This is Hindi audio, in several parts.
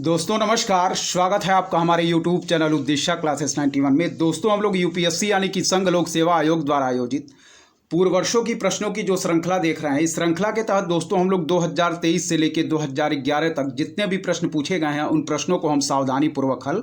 दोस्तों नमस्कार, स्वागत है आपका हमारे YouTube चैनल उद्देश्य क्लासेस 91 में। दोस्तों हम लोग यूपीएससी यानी कि संघ लोक सेवा आयोग द्वारा आयोजित पूर्व वर्षों की प्रश्नों की जो श्रृंखला देख रहे हैं, इस श्रृंखला के तहत दोस्तों हम लोग 2023 से लेकर 2011 तक जितने भी प्रश्न पूछे गए हैं उन प्रश्नों को हम सावधानी पूर्वक हल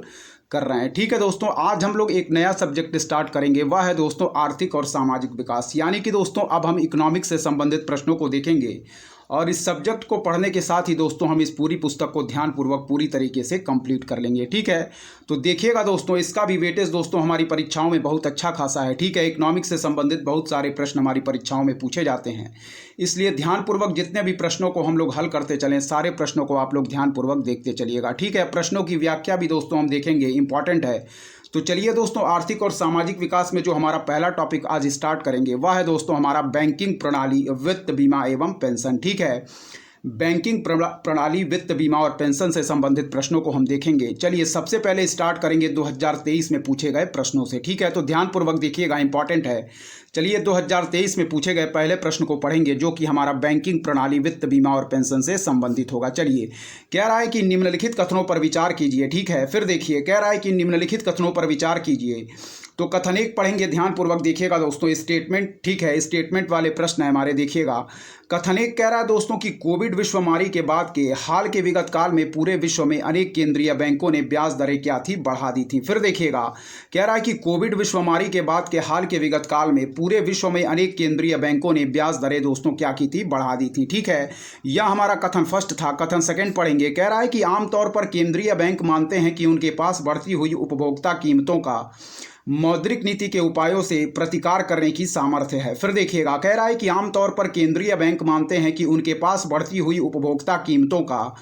कर रहे हैं। ठीक है दोस्तों, आज हम लोग एक नया सब्जेक्ट स्टार्ट करेंगे, वह है दोस्तों आर्थिक और सामाजिक विकास। यानी कि दोस्तों अब हम इकोनॉमिक्स से संबंधित प्रश्नों को देखेंगे और इस सब्जेक्ट को पढ़ने के साथ ही दोस्तों हम इस पूरी पुस्तक को ध्यानपूर्वक पूरी तरीके से कंप्लीट कर लेंगे। ठीक है, तो देखिएगा दोस्तों, इसका भी वेटेज दोस्तों हमारी परीक्षाओं में बहुत अच्छा खासा है। ठीक है, इकोनॉमिक्स से संबंधित बहुत सारे प्रश्न हमारी परीक्षाओं में पूछे जाते हैं, इसलिए ध्यानपूर्वक जितने भी प्रश्नों को हम लोग हल करते चलें, सारे प्रश्नों को आप लोग ध्यानपूर्वक देखते चलिएगा। ठीक है, प्रश्नों की व्याख्या भी दोस्तों हम देखेंगे, इंपॉर्टेंट है। तो चलिए दोस्तों, आर्थिक और सामाजिक विकास में जो हमारा पहला टॉपिक आज स्टार्ट करेंगे वह है दोस्तों हमारा बैंकिंग प्रणाली, वित्त, बीमा एवं पेंशन। ठीक है, बैंकिंग प्रणाली, वित्त, बीमा और पेंशन से संबंधित प्रश्नों को हम देखेंगे। चलिए सबसे पहले स्टार्ट करेंगे 2023 में पूछे गए प्रश्नों से। ठीक है, तो ध्यानपूर्वक देखिएगा, इंपॉर्टेंट है। चलिए 2023 में पूछे गए पहले प्रश्न को पढ़ेंगे, जो कि हमारा बैंकिंग प्रणाली, वित्त, बीमा और पेंशन से संबंधित होगा। चलिए, कह रहा है कि निम्नलिखित कथनों पर विचार कीजिए। ठीक है, फिर देखिए, कह रहा है कि निम्नलिखित कथनों पर विचार कीजिए। तो कथन एक पढ़ेंगे, ध्यानपूर्वक देखिएगा दोस्तों, स्टेटमेंट। ठीक है, स्टेटमेंट वाले प्रश्न है हमारे, देखिएगा। कथन एक कह रहा है दोस्तों कि कोविड विश्वमारी के बाद के हाल के विगत काल में पूरे विश्व में अनेक केंद्रीय बैंकों ने ब्याज दरें क्या थी, बढ़ा दी थी। फिर देखिएगा, कह रहा है कि कोविड विश्वमारी के बाद के हाल के विगत काल में पूरे विश्व में अनेक केंद्रीय बैंकों ने ब्याज दरें दोस्तों क्या की थी, बढ़ा दी थी। ठीक है, यह हमारा कथन फर्स्ट था। कथन सेकंड पढ़ेंगे, कह रहा है कि आमतौर पर केंद्रीय बैंक मानते हैं कि उनके पास बढ़ती हुई उपभोक्ता कीमतों का मौद्रिक नीति के उपायों से प्रतिकार करने की सामर्थ्य है। फिर देखिएगा, कह रहा है कि आमतौर पर केंद्रीय बैंक मानते हैं कि उनके पास बढ़ती हुई उपभोक्ता कीमतों का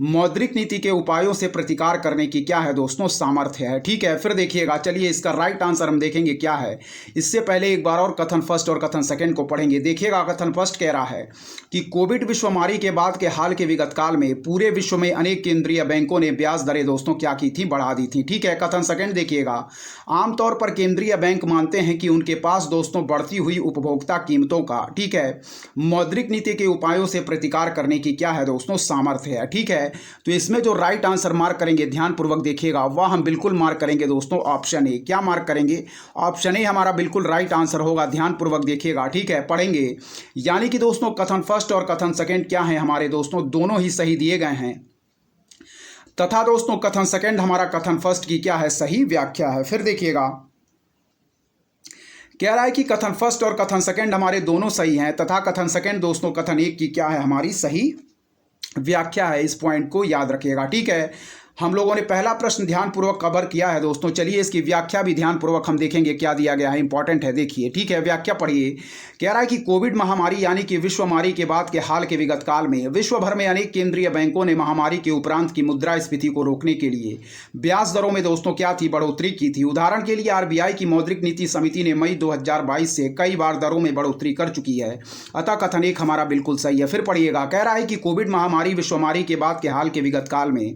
मौद्रिक नीति के उपायों से प्रतिकार करने की क्या है दोस्तों, सामर्थ्य है। ठीक है, फिर देखिएगा, चलिए इसका राइट आंसर हम देखेंगे क्या है। इससे पहले एक बार और कथन फर्स्ट और कथन सेकंड को पढ़ेंगे। देखिएगा, कथन फर्स्ट कह रहा है कि कोविड विश्वमारी के बाद के हाल के विगत काल में पूरे विश्व में अनेक केंद्रीय बैंकों ने ब्याज दरें दोस्तों क्या की थी, बढ़ा दी थी। ठीक है, कथन सेकंड देखिएगा, आमतौर पर केंद्रीय बैंक मानते हैं कि उनके पास दोस्तों बढ़ती हुई उपभोक्ता कीमतों का, ठीक है, मौद्रिक नीति के उपायों से प्रतिकार करने की क्या है दोस्तों, सामर्थ्य है। ठीक है, तो इसमें जो राइट आंसर मार्क करेंगे, ध्यानपूर्वक देखिएगा, वह हम बिल्कुल मार्क करेंगे दोस्तों ऑप्शन ए। क्या मार्क करेंगे? ऑप्शन ए हमारा बिल्कुल राइट आंसर होगा। ध्यानपूर्वक देखिएगा, ठीक है, पढ़ेंगे। यानी कि दोस्तों कथन फर्स्ट और कथन सेकंड क्या है हमारे दोस्तों, दोनों ही सही दिए गए हैं, तथा दोस्तों कथन सेकंड हमारा कथन फर्स्ट की क्या है, सही व्याख्या है। फिर देखिएगा, कह रहा है कि कथन फर्स्ट और कथन सेकंड हमारे दोनों सही हैं, तथा कथन सेकंड दोस्तों कथन एक की क्या है, हमारी सही व्याख्या है। इस पॉइंट को याद रखिएगा। ठीक है, हम लोगों ने पहला प्रश्न ध्यानपूर्वक कवर किया है दोस्तों। चलिए इसकी व्याख्या भी ध्यानपूर्वक हम देखेंगे क्या दिया गया है, इंपॉर्टेंट है, देखिए। ठीक है, व्याख्या पढ़िए। कह रहा है कि कोविड महामारी यानी कि विश्वमारी के बाद के हाल के विगत काल में विश्व भर में अनेक केंद्रीय बैंकों ने महामारी के उपरांत की मुद्रास्फीति को रोकने के लिए ब्याज दरों में दोस्तों क्या थी, बढ़ोतरी की थी। उदाहरण के लिए आरबीआई की मौद्रिक नीति समिति ने मई 2022 से कई बार दरों में बढ़ोतरी कर चुकी है, अतः कथन एक हमारा बिल्कुल सही है। फिर पढ़िएगा, कह रहा है कि कोविड महामारी विश्वमारी के बाद के हाल के विगत काल में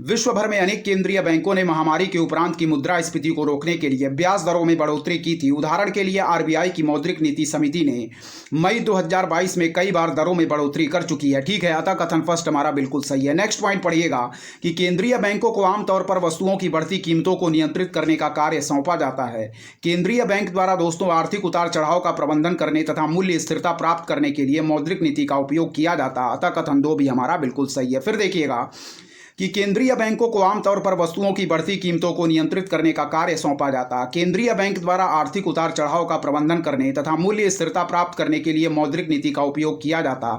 विश्व भर में अनेक केंद्रीय बैंकों ने महामारी के उपरांत की मुद्रास्फीति को रोकने के लिए ब्याज दरों में बढ़ोतरी की थी। उदाहरण के लिए आरबीआई की मौद्रिक नीति समिति ने मई 2022 में कई बार दरों में बढ़ोतरी कर चुकी है। ठीक है, अतः कथन फर्स्ट हमारा बिल्कुल सही है। नेक्स्ट पॉइंट पढ़िएगा कि केंद्रीय बैंकों को आमतौर पर वस्तुओं की बढ़ती कीमतों को नियंत्रित करने का कार्य सौंपा जाता है। केंद्रीय बैंक द्वारा दोस्तों आर्थिक उतार चढ़ाव का प्रबंधन करने तथा मूल्य स्थिरता प्राप्त करने के लिए मौद्रिक नीति का उपयोग किया जाता है, अतः कथन दो भी हमारा बिल्कुल सही है। फिर देखिएगा कि केंद्रीय बैंकों को आमतौर पर वस्तुओं की बढ़ती कीमतों को नियंत्रित करने का कार्य सौंपा जाता है। केंद्रीय बैंक द्वारा आर्थिक उतार चढ़ाव का प्रबंधन करने तथा मूल्य स्थिरता प्राप्त करने के लिए मौद्रिक नीति का उपयोग किया जाता,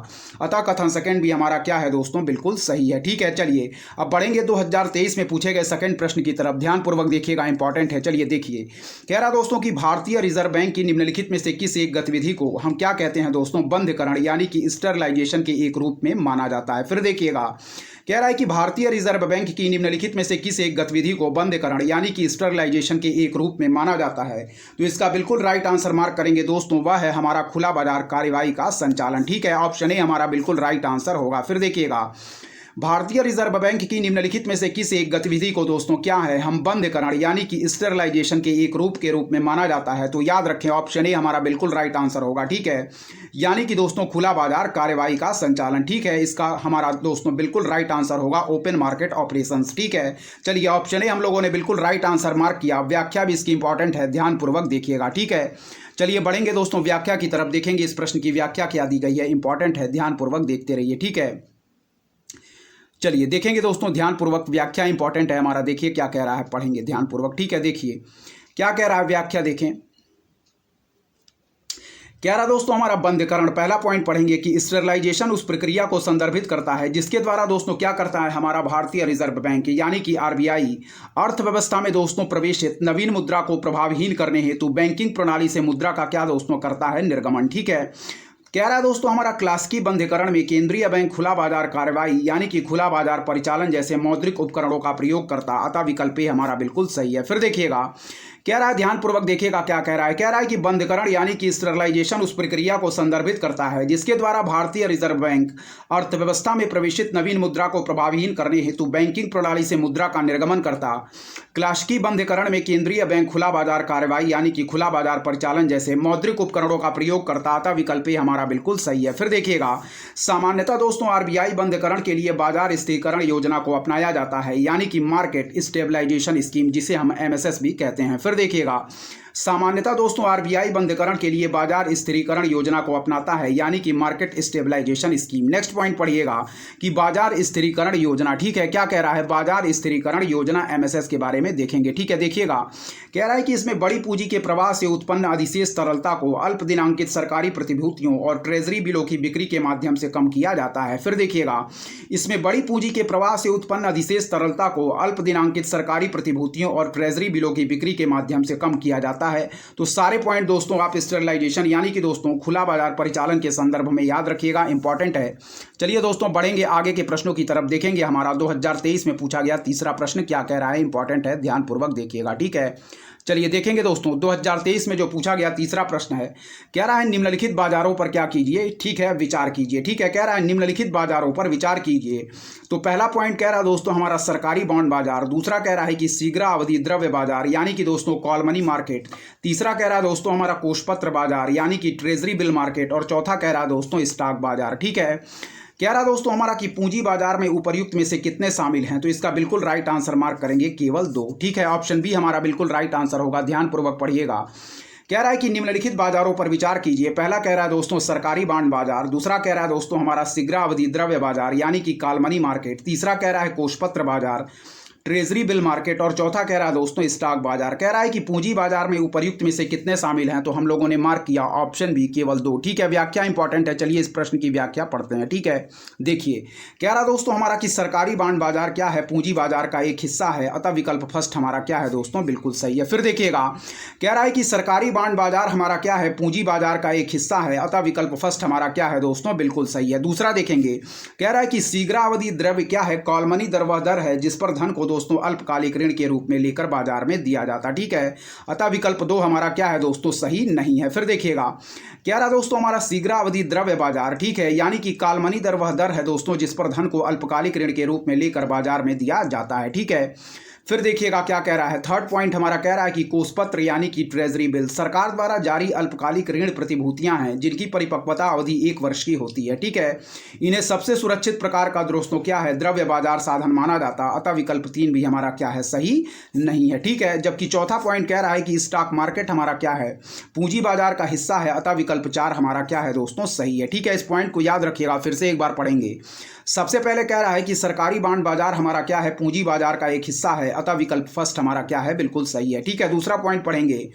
अतः कथन सेकंड भी हमारा क्या है दोस्तों, बिल्कुल सही है। ठीक है, चलिए अब बढ़ेंगे 2023 में पूछे गए सेकंड प्रश्न की तरफ। ध्यानपूर्वक देखिएगा, इंपॉर्टेंट है। चलिए देखिए, कह रहा दोस्तों कि भारतीय रिजर्व बैंक की निम्नलिखित में से किस एक गतिविधि को हम क्या कहते हैं दोस्तों, बंधकरण यानी कि स्टरलाइजेशन के एक रूप में माना जाता है। फिर देखिएगा, कह रहा है कि भारतीय रिजर्व बैंक की निम्नलिखित में से किस एक गतिविधि को बंधकरण यानी कि स्टरलाइजेशन के एक रूप में माना जाता है। तो इसका बिल्कुल राइट आंसर मार्क करेंगे दोस्तों, वह है हमारा खुला बाजार कार्यवाही का संचालन। ठीक है, ऑप्शन ए हमारा बिल्कुल राइट आंसर होगा। फिर देखिएगा, भारतीय रिजर्व बैंक की निम्नलिखित में से किस एक गतिविधि को दोस्तों क्या है हम बंदकरण यानी कि स्टेरलाइजेशन के एक रूप के रूप में माना जाता है? तो याद रखें ऑप्शन ए हमारा बिल्कुल राइट आंसर होगा। ठीक है, यानी कि दोस्तों खुला बाजार कार्यवाही का संचालन। ठीक है, इसका हमारा दोस्तों बिल्कुल राइट आंसर होगा ओपन मार्केट ऑपरेशंस। ठीक है, चलिए ऑप्शन ए हम लोगों ने बिल्कुल राइट आंसर मार्क किया। व्याख्या भी इसकी इंपॉर्टेंट है, ध्यानपूर्वक देखिएगा। ठीक है, चलिए बढ़ेंगे दोस्तों व्याख्या की तरफ, देखेंगे इस प्रश्न की व्याख्या क्या दी गई है, इंपॉर्टेंट है, ध्यानपूर्वक देखते रहिए। ठीक है, चलिए देखेंगे दोस्तों ध्यानपूर्वक, व्याख्या इंपॉर्टेंट है हमारा। देखिए क्या कह रहा है, पढ़ेंगे ध्यानपूर्वक। ठीक है, देखिए क्या कह रहा है व्याख्या, देखें कह रहा दोस्तों हमारा बंदकरण। पहला पॉइंट पढ़ेंगे कि स्टेरलाइजेशन उस प्रक्रिया को संदर्भित करता है जिसके द्वारा दोस्तों क्या करता है हमारा भारतीय रिजर्व बैंक यानी कि आरबीआई अर्थव्यवस्था में दोस्तों प्रवेशित नवीन मुद्रा को प्रभावहीन करने हेतु बैंकिंग प्रणाली से मुद्रा का क्या दोस्तों करता है निर्गमन। ठीक है, कह रहा है दोस्तों हमारा क्लासिकी बंदीकरण में केंद्रीय बैंक खुला बाजार कार्रवाई यानी कि खुला बाजार परिचालन जैसे मौद्रिक उपकरणों का प्रयोग करता, अतः विकल्प ए हमारा बिल्कुल सही है। फिर देखिएगा कह रहा है, ध्यानपूर्वक देखिएगा क्या कह रहा है। कह रहा है कि बंदकरण यानी कि स्टेरलाइजेशन उस प्रक्रिया को संदर्भित करता है जिसके द्वारा भारतीय रिजर्व बैंक अर्थव्यवस्था में प्रवेशित नवीन मुद्रा को प्रभावहीन करने हेतु बैंकिंग प्रणाली से मुद्रा का निर्गमन करता। क्लासिकी बंदीकरण में केंद्रीय बैंक खुला बाजार कार्रवाई यानी कि खुला बाजार परिचालन जैसे मौद्रिक उपकरणों का प्रयोग करता, अतः विकल्प ए हमारा बिल्कुल सही है। फिर देखिएगा सामान्यतः दोस्तों आरबीआई बंदकरण के लिए बाजार स्थिरीकरण योजना को अपनाया जाता है यानी कि मार्केट स्टेबलाइजेशन स्कीम, जिसे हम एमएसएस भी कहते हैं। फिर देखिएगा सामान्यतः दोस्तों आरबीआई बंदकरण के लिए बाजार स्थिरीकरण योजना को अपनाता है यानी कि market stabilization scheme. Next point पढ़िएगा कि बाजार स्थिरीकरण योजना। ठीक है, क्या कह रहा है, बाजार स्थिरीकरण योजना एमएसएस के बारे में देखेंगे। ठीक है, देखिएगा कह रहा है कि इसमें बड़ी पूंजी के प्रवाह से उत्पन्न अधिशेष तरलता को अल्प दिनांकित सरकारी प्रतिभूतियों और ट्रेजरी बिलों की बिक्री के माध्यम से कम किया जाता है। फिर देखिएगा इसमें बड़ी पूंजी के प्रवाह से उत्पन्न अधिशेष तरलता को अल्प दिनांकित सरकारी प्रतिभूतियों और ट्रेजरी बिलों की बिक्री के माध्यम से कम किया जाता है। तो सारे पॉइंट दोस्तों आप स्टेरलाइजेशन यानी कि दोस्तों खुला बाजार परिचालन के संदर्भ में याद रखिएगा, इंपॉर्टेंट है। चलिए दोस्तों बढ़ेंगे आगे के प्रश्नों की तरफ, देखेंगे हमारा 2023 में पूछा गया तीसरा प्रश्न क्या कह रहा है, इंपॉर्टेंट है, ध्यानपूर्वक देखिएगा। ठीक है, चलिए देखेंगे दोस्तों 2023 में जो पूछा गया तीसरा प्रश्न है, कह रहा है निम्नलिखित बाजारों पर क्या कीजिए। ठीक है, विचार कीजिए। ठीक है, कह रहा है निम्नलिखित बाजारों पर विचार कीजिए। तो पहला पॉइंट कह रहा है दोस्तों हमारा सरकारी बॉन्ड बाजार, दूसरा कह रहा है कि शीघ्र अवधि द्रव्य बाजार यानी कि दोस्तों कॉल मनी मार्केट, तीसरा कह रहा है दोस्तों हमारा कोषपत्र बाजार यानी कि ट्रेजरी बिल मार्केट, और चौथा कह रहा है दोस्तों स्टॉक बाजार। ठीक है, कह रहा दोस्तों हमारा कि पूंजी बाजार में उपर्युक्त में से कितने शामिल हैं, तो इसका बिल्कुल राइट आंसर मार्क करेंगे केवल 2। ठीक है, ऑप्शन बी हमारा बिल्कुल राइट आंसर होगा, ध्यानपूर्वक पढ़िएगा। कह रहा है कि निम्नलिखित बाजारों पर विचार कीजिए। पहला कह रहा है दोस्तों सरकारी बॉन्ड बाजार, दूसरा कह रहा है दोस्तों हमारा शीघ्र अवधि द्रव्य बाजार यानी कि कॉल मनी मार्केट, तीसरा कह रहा है कोषपत्र बाजार ट्रेजरी बिल मार्केट, और चौथा कह रहा है दोस्तों स्टॉक बाजार। कह रहा है कि पूंजी बाजार में उपर्युक्त में से कितने शामिल हैं, तो हम लोगों ने मार्क किया ऑप्शन बी केवल 2। ठीक है, व्याख्या इंपॉर्टेंट है, चलिए इस प्रश्न की व्याख्या पढ़ते हैं। ठीक है, देखिए कह रहा दोस्तों हमारा कि सरकारी बॉन्ड बाजार क्या है, पूंजी बाजार का एक हिस्सा है, अतः विकल्प फर्स्ट हमारा क्या है दोस्तों बिल्कुल सही है। फिर देखिएगा कह रहा है कि सरकारी बॉन्ड बाजार हमारा क्या है, पूंजी बाजार का एक हिस्सा है, अतः विकल्प फर्स्ट हमारा क्या है दोस्तों बिल्कुल सही है। दूसरा देखेंगे कह रहा है कि शीघ्र अवधि द्रव्य क्या है, कॉल मनी दर वह दर है जिस पर धन को दोस्तों अल्पकालिक ऋण के रूप में लेकर बाजार में दिया जाता। ठीक है, अतः विकल्प 2 हमारा क्या है दोस्तों सही नहीं है। फिर देखिएगा कह रहा दोस्तों हमारा शीघ्र अवधि द्रव्य बाजार, ठीक है, यानी कि कॉल मनी दर वह दर है दोस्तों जिस पर धन को अल्पकालिक ऋण के रूप में लेकर बाजार में दिया जाता है। ठीक है, फिर देखिएगा क्या कह रहा है, थर्ड पॉइंट हमारा कह रहा है कि कोषपत्र यानी कि ट्रेजरी बिल सरकार द्वारा जारी अल्पकालिक ऋण प्रतिभूतियां हैं जिनकी परिपक्वता अवधि 1 वर्ष की होती है। ठीक है, इन्हें सबसे सुरक्षित प्रकार का दोस्तों क्या है द्रव्य बाजार साधन माना जाता, अतः विकल्प 3 भी हमारा क्या है सही नहीं है। ठीक है, जबकि चौथा पॉइंट कह रहा है कि स्टॉक मार्केट हमारा क्या है पूंजी बाजार का हिस्सा है, अतः विकल्प 4 हमारा क्या है दोस्तों सही है। ठीक है, इस पॉइंट को याद रखिएगा, फिर से एक बार पढ़ेंगे। सबसे पहले कह रहा है कि सरकारी बॉन्ड बाजार हमारा क्या है पूंजी बाजार का एक हिस्सा है, अतः विकल्प फर्स्ट हमारा क्या है बिल्कुल सही है। ठीक है, दूसरा पॉइंट पढ़ेंगे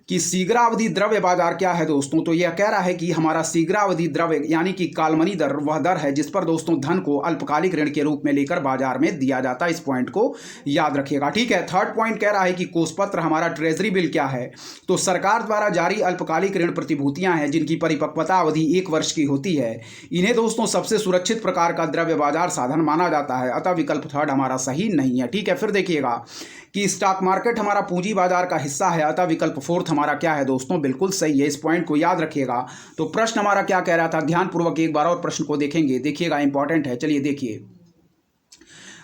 कि शीघ्र अवधि द्रव्य बाजार क्या है दोस्तों, तो यह कह रहा है कि हमारा शीघ्र अवधि द्रव्य यानी कि कॉल मनी दर वह दर है जिस पर दोस्तों धन को अल्पकालिक ऋण के रूप में लेकर बाजार में दिया जाता है। इस पॉइंट को याद रखिएगा। ठीक है, थर्ड पॉइंट कह रहा है कि कोषपत्र हमारा ट्रेजरी बिल क्या है, तो सरकार द्वारा जारी अल्पकालिक ऋण प्रतिभूतियां हैं जिनकी परिपक्वता अवधि 1 वर्ष की होती है। इन्हें दोस्तों सबसे सुरक्षित प्रकार का द्रव्य बाजार साधन माना जाता है, अतः विकल्प थर्ड हमारा सही नहीं है। ठीक है, फिर देखिएगा कि स्टॉक मार्केट हमारा पूंजी बाजार का हिस्सा है, अतः विकल्प फोर्थ हमारा क्या है दोस्तों बिल्कुल सही है। इस पॉइंट को याद रखिएगा। तो प्रश्न हमारा क्या कह रहा था, ध्यानपूर्वक एक बार और प्रश्न को देखेंगे, देखिएगा इंपॉर्टेंट है। चलिए देखिए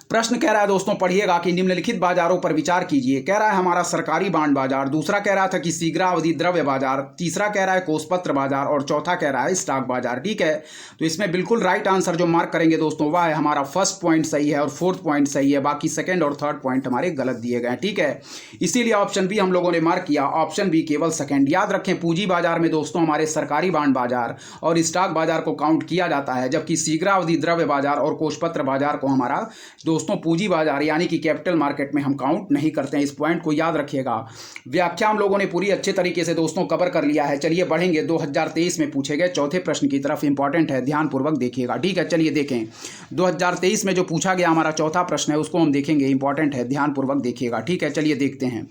प्रश्न कह रहा है दोस्तों, पढ़िएगा कि निम्नलिखित बाजारों पर विचार कीजिए। कह रहा है हमारा सरकारी बांड बाजार, दूसरा कह रहा था कि शीघ्रावधि द्रव्य बाजार, तीसरा कह रहा है कोषपत्र बाजार और चौथा कह रहा है स्टॉक बाजार। ठीक है, तो इसमें बिल्कुल राइट आंसर जो मार्क करेंगे दोस्तों वह है हमारा फर्स्ट पॉइंट सही है और फोर्थ पॉइंट सही है, बाकी सेकंड और थर्ड पॉइंट हमारे गलत दिए गए हैं। ठीक है, इसीलिए ऑप्शन बी हम लोगों ने मार्क किया, ऑप्शन बी केवल सेकंड। याद रखें, पूंजी बाजार में दोस्तों हमारे सरकारी बांड बाजार और स्टॉक बाजार को काउंट किया जाता है, जबकि शीघ्रावधि द्रव्य बाजार और कोषपत्र बाजार को हमारा दोस्तों पूंजी बाजार यानी कि कैपिटल मार्केट में हम काउंट नहीं करते हैं। इस पॉइंट को याद रखिएगा। व्याख्या हम लोगों ने पूरी अच्छे तरीके से दोस्तों कवर कर लिया है। चलिए बढ़ेंगे 2023 में पूछे गए चौथे प्रश्न की तरफ। इंपॉर्टेंट है, ध्यानपूर्वक देखिएगा। ठीक है, चलिए देखें 2023 में जो पूछा गया हमारा चौथा प्रश्न है उसको हम देखेंगे। इंपॉर्टेंट है, ध्यानपूर्वक देखिएगा। ठीक है, चलिए देखते हैं।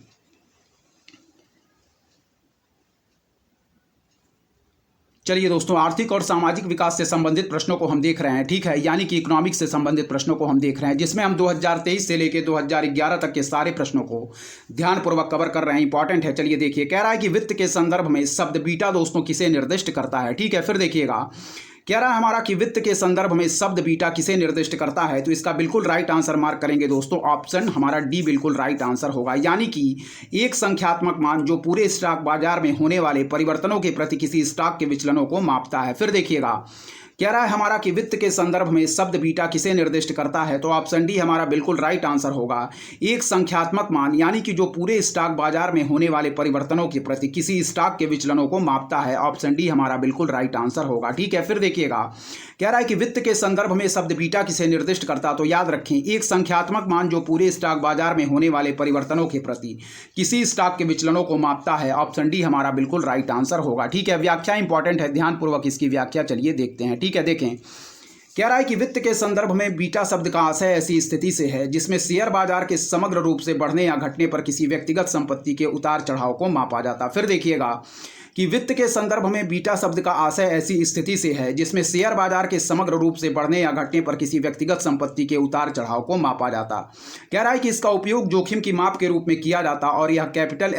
चलिए दोस्तों, आर्थिक और सामाजिक विकास से संबंधित प्रश्नों को हम देख रहे हैं। ठीक है, यानी कि इकोनॉमिक्स से संबंधित प्रश्नों को हम देख रहे हैं, जिसमें हम 2023 से लेकर 2011 तक के सारे प्रश्नों को ध्यानपूर्वक कवर कर रहे हैं। इंपॉर्टेंट है, चलिए देखिए। कह रहा है कि वित्त के संदर्भ में शब्द बीटा दोस्तों किसे निर्दिष्ट करता है। ठीक है, फिर देखिएगा। कह रहा है हमारा कि वित्त के संदर्भ में शब्द बीटा किसे निर्दिष्ट करता है, तो इसका बिल्कुल राइट आंसर मार्क करेंगे दोस्तों। ऑप्शन हमारा डी बिल्कुल राइट आंसर होगा, यानी कि एक संख्यात्मक मान जो पूरे स्टॉक बाजार में होने वाले परिवर्तनों के प्रति किसी स्टॉक के विचलनों को मापता है। फिर देखिएगा, कह रहा है हमारा कि वित्त के संदर्भ में शब्द बीटा किसे निर्दिष्ट करता है, तो ऑप्शन डी हमारा बिल्कुल राइट आंसर होगा। एक संख्यात्मक मान यानी कि जो पूरे स्टॉक बाजार में होने वाले परिवर्तनों के प्रति किसी स्टॉक के विचलनों को मापता है। ऑप्शन डी हमारा बिल्कुल राइट आंसर होगा। ठीक है, फिर देखिएगा। कह रहा है कि वित्त के संदर्भ में शब्द बीटा किसे निर्दिष्ट करता, तो याद रखें, एक संख्यात्मक मान जो पूरे स्टॉक बाजार में होने वाले परिवर्तनों के प्रति किसी स्टॉक के विचलनों को मापता है। ऑप्शन डी हमारा बिल्कुल राइट आंसर होगा। ठीक है, व्याख्या इंपॉर्टेंट है, ध्यानपूर्वक इसकी व्याख्या चलिए देखते हैं। ठीक है, देखें। कह रहा है कि वित्त के संदर्भ में बीटा शब्द का आशय ऐसी स्थिति से है जिसमें शेयर बाजार के समग्र रूप से बढ़ने या घटने पर किसी व्यक्तिगत संपत्ति के उतार चढ़ाव को मापा जाता। फिर देखिएगा कि वित्त के संदर्भ में बीटा शब्द का आशय ऐसी स्थिति से है जिसमें शेयर बाजार के समग्र रूप से बढ़ने या घटने पर किसी व्यक्तिगत संपत्ति के उतार चढ़ाव को मापा जाता। कह रहा है कि इसका उपयोग जोखिम की माप के रूप में किया जाता और यह कैपिटल